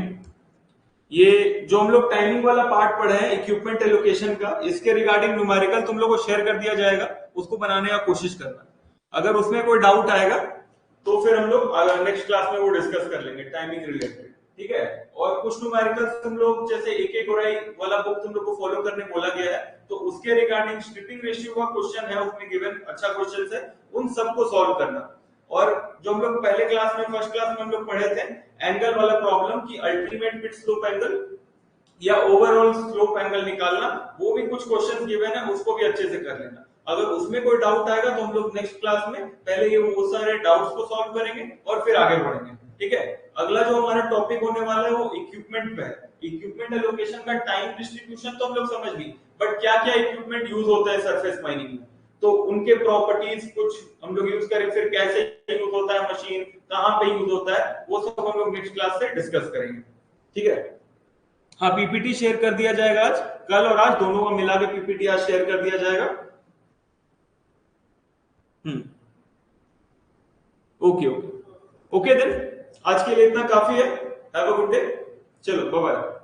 ये जो हम लोग टाइमिंग वाला पार्ट पढ़े हैं इक्विपमेंट एलोकेशन का, इसके रिगार्डिंग न्यूमेरिकल तुम लोग को शेयर कर दिया जाएगा, उसको बनाने का कोशिश करना। अगर उसमें कोई डाउट आएगा तो फिर हम लोग नेक्स्ट क्लास में वो डिस्कस कर लेंगे टाइमिंग रिलेटेड। ठीक है, और कुछ न्यूमेरिकल्स तुम लोग जैसे एक एक वाला बुक तुम लोग को फॉलो करने बोला गया है, तो उसके रिगार्डिंग स्ट्रिपिंग रेशियो का क्वेश्चन है उसमें गिवन, अच्छा क्वेश्चन है, उन सबको सॉल्व करना। और जो हम लोग पहले क्लास में, फर्स्ट क्लास में हम लोग पढ़े थे एंगल वाला प्रॉब्लम की अल्टीमेट पिच स्लोप एंगल या ओवरऑल स्लोप एंगल निकालना, वो भी कुछ क्वेश्चन गिवन है, उसको भी अच्छे से कर लेना। अगर उसमें कोई डाउट आएगा तो हम लोग नेक्स्ट क्लास में पहले ये वो सारे डाउट्स को सॉल्व करेंगे और फिर आगे बढ़ेंगे। ठीक है, अगला जो हमारा टॉपिक होने वाला है वो इक्विपमेंट पे है। इक्विपमेंट एलोकेशन का टाइम डिस्ट्रीब्यूशन तो हम लोग समझ गए, बट क्या क्या इक्विपमेंट यूज होता है सरफेस माइनिंग में, तो उनके प्रॉपर्टीज कुछ हम लोग यूज करें, फिर कैसे यूज होता है मशीन, कहां पे यूज होता है, वो सब हम लोग नेक्स्ट क्लास से डिस्कस करेंगे। ठीक है, हाँ पीपीटी शेयर कर दिया जाएगा आज, कल और आज दोनों का मिला के पीपीटी आज शेयर कर दिया जाएगा। हम्म, ओके ओके ओके, देन आज के लिए इतना काफी है। हैव अ गुड डे, चलो बाय बाय।